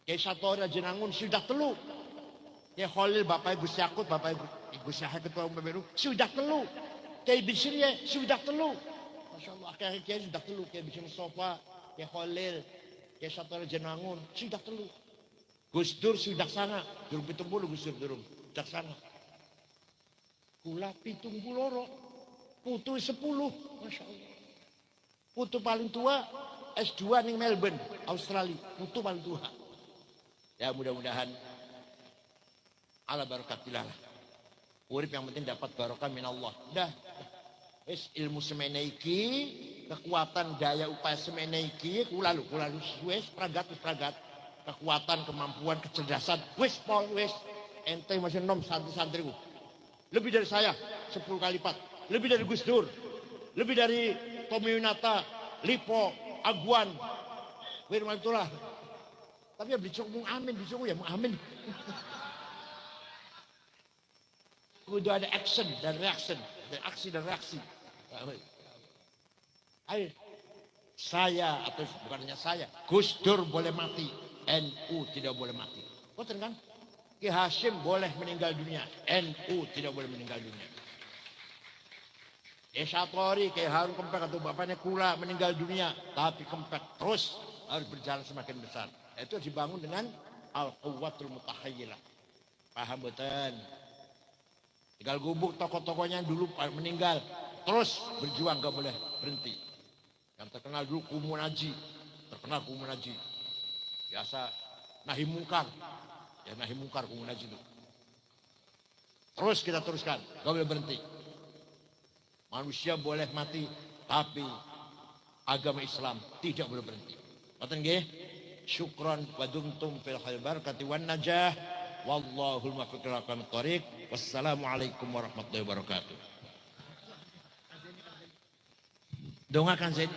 Kiai Satori Jenangun sudah telu. Kiai Khalil bapaknya Gus Yakut, bapaknya Gus Yahya ketua umum PBNU sudah telu. Kiai Bisri sudah telu. Masya Allah, kiai sudah telu. Kiai Bisri Mustafa, Kiai Khalil, Kiai Satori Jenangun sudah telu. Gus Dur sudah sana, durung 70 Gus Dur durung sudah sana. Kula 70 putu 10, Masya Allah. Putu paling tua S2 ning Melbourne, Australia. Putu paling tua. Ya mudah-mudahan ala barakatillah. Urip yang penting dapat barokah minallah. Dah. Ilmu semenaiki, kekuatan daya upaya semenaiki, kula wis pragat. Kekuatan, kemampuan, kecerdasan, wis ente masih nom santri-santriku. Lebih dari saya 10 kali lipat. Lebih dari Gus Dur. Lebih dari Tommy Winata, Lipo, Aguan, Firman itulah. Tapi ya dicuk amin, amin. Udah ada action dan reaction, ada aksi dan reaksi. Ayo, saya atau bukan hanya saya, Gus Dur boleh mati, NU tidak boleh mati. Betul kan? Ki Hashim boleh meninggal dunia, NU tidak boleh meninggal dunia. Satori, Ki Harun Kempek atau bapaknya Kula meninggal dunia, tapi Kempek terus harus berjalan semakin besar. Itu dibangun dengan al-quwwatul mutahayyilah. Paham betul? Tegal Gubuk tokoh-tokohnya dulu meninggal, terus berjuang gak boleh berhenti. Yang terkenal dulu Kumu Naji, biasa nahi mungkar. Ya nahi mungkar Kumu Naji itu. Terus kita teruskan, gak boleh berhenti. Manusia boleh mati Tapi agama Islam tidak boleh berhenti. Ngoten nggih? Syukran wa dumtum fil khair barakati wan najah. Wallahul muwaffiq ila aqwamit thoriq. Wassalamualaikum warahmatullahi wabarakatuh. Dongakan Zain.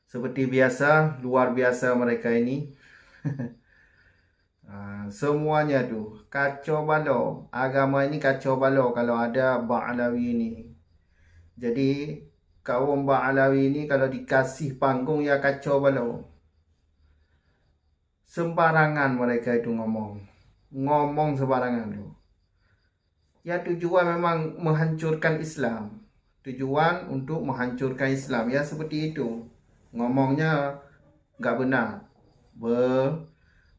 Seperti biasa, luar biasa mereka ini. Semuanya tu kacau balau. Agama ini kacau balau kalau ada Ba'alawi ini. Jadi kaum Ba'alawi ini kalau dikasih panggung ya kacau balau. Sembarangan mereka itu ngomong. Ngomong sembarangan tu. Ya tujuan memang menghancurkan Islam. Tujuan untuk menghancurkan Islam. Ya seperti itu. Ngomongnya enggak benar.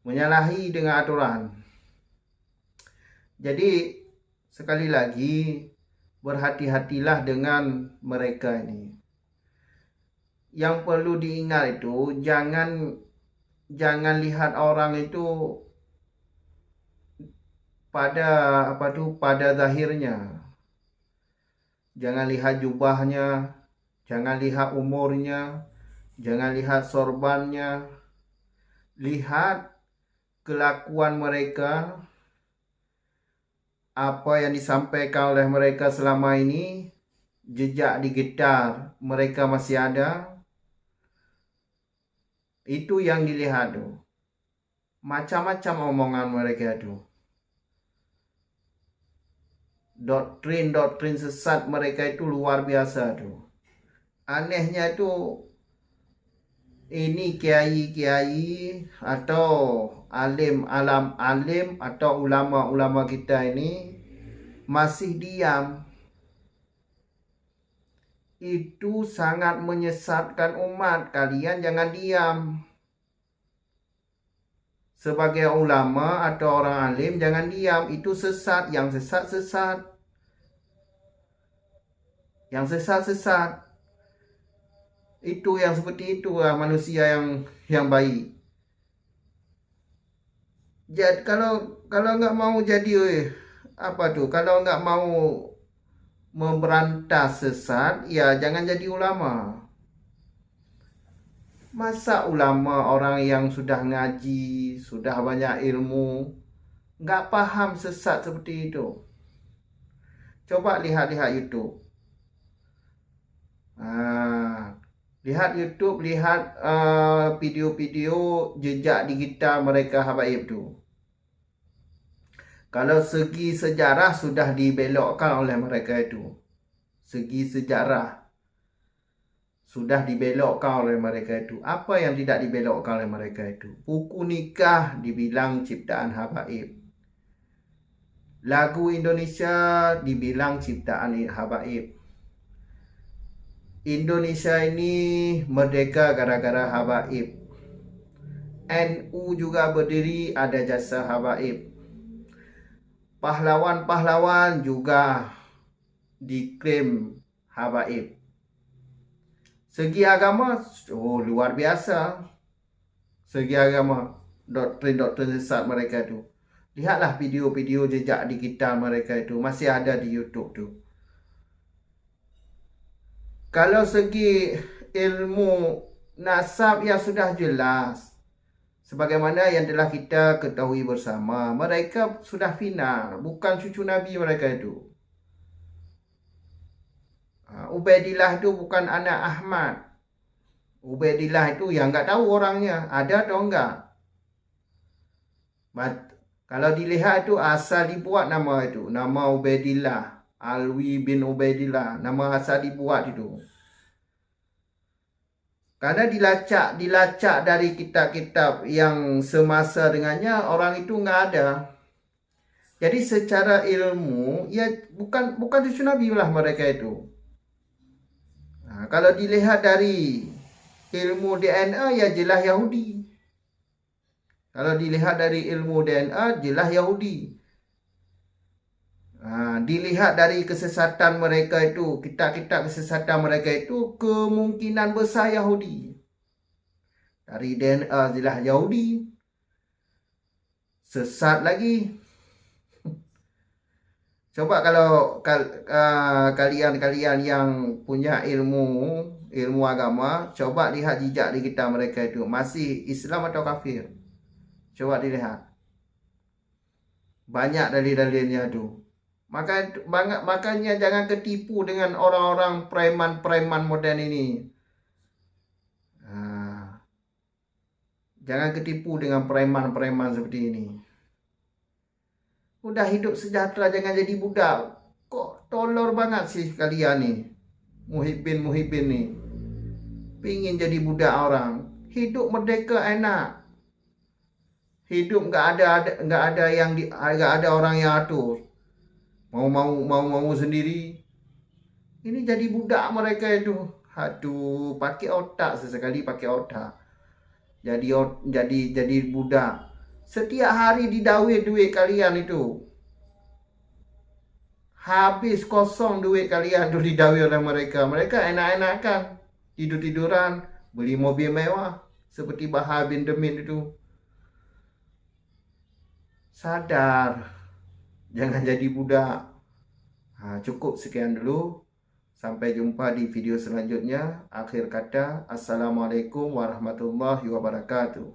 Menyalahi dengan aturan. Jadi sekali lagi berhati-hatilah dengan mereka ini. Yang perlu diingat itu jangan lihat orang itu pada zahirnya. Jangan lihat jubahnya, jangan lihat umurnya, jangan lihat sorbannya. Lihat kelakuan mereka, apa yang disampaikan oleh mereka selama ini, jejak digital mereka masih ada. Itu yang dilihat tu. Macam-macam omongan mereka tu. Doktrin sesat mereka itu luar biasa tu. Anehnya tu, ini kiai-kiai atau alim atau ulama-ulama kita ini masih diam. Itu sangat menyesatkan umat. Kalian jangan diam. Sebagai ulama atau orang alim jangan diam. Itu sesat. Yang sesat. Yang sesat. Itu yang seperti itu manusia yang baik. Jadi kalau enggak mau jadi kalau enggak mau memberantas sesat, ya jangan jadi ulama. Masa ulama orang yang sudah ngaji, sudah banyak ilmu, enggak paham sesat seperti itu? Coba lihat YouTube. Lihat YouTube, lihat video-video jejak digital mereka habaib tu. Kalau segi sejarah sudah dibelokkan oleh mereka itu. Segi sejarah sudah dibelokkan oleh mereka itu. Apa yang tidak dibelokkan oleh mereka itu? Buku nikah dibilang ciptaan habaib. Lagu Indonesia dibilang ciptaan habaib. Indonesia ini merdeka gara-gara habaib. NU juga berdiri ada jasa habaib. Pahlawan-pahlawan juga diklaim habaib. Segi agama, luar biasa. Segi agama, doktrin sesat mereka itu. Lihatlah video-video jejak digital mereka itu. Masih ada di YouTube tu. Kalau segi ilmu nasab ya sudah jelas. Sebagaimana yang telah kita ketahui bersama, mereka sudah final, bukan cucu Nabi mereka itu. Ubaidillah itu bukan anak Ahmad. Ubaidillah itu yang enggak tahu orangnya, ada atau enggak. Kalau dilihat itu asal dibuat nama itu, nama Ubaidillah, Alwi bin Ubaidillah, nama asal dibuat itu. Karena dilacak dari kitab-kitab yang semasa dengannya, orang itu enggak ada. Jadi secara ilmu, ya bukan cucu Nabi lah mereka itu. Kalau dilihat dari ilmu DNA, ya jelas Yahudi. Kalau dilihat dari ilmu DNA, jelas Yahudi. Dilihat dari kesesatan mereka itu, kitab-kitab kesesatan mereka itu, kemungkinan besar Yahudi. Dari DNA jelas Yahudi. Sesat lagi. Coba kalau kalian yang punya ilmu agama, coba lihat jejak di kitab mereka itu. Masih Islam atau kafir? Coba dilihat. Banyak dalil-dalilnya itu. Makanya jangan ketipu dengan orang-orang preman-preman modern ini. Jangan ketipu dengan preman-preman seperti ini. Udah hidup sejahtera, jangan jadi budak. Kok tolor banget sih kalian nih. Muhibin nih. Pingin jadi budak orang. Hidup merdeka enak. Hidup nggak ada orang yang atur. Mau sendiri. Ini jadi budak mereka itu. Aduh, pakai otak sesekali, pakai otak. Jadi budak. Setiap hari didawai duit kalian itu. Habis kosong duit kalian tu didawai oleh mereka. Mereka enak-enakan. Tidur-tiduran, beli mobil mewah seperti Bahar bin Demin itu. Sadar. Jangan jadi budak. Cukup sekian dulu. Sampai jumpa di video selanjutnya. Akhir kata, Assalamualaikum warahmatullahi wabarakatuh.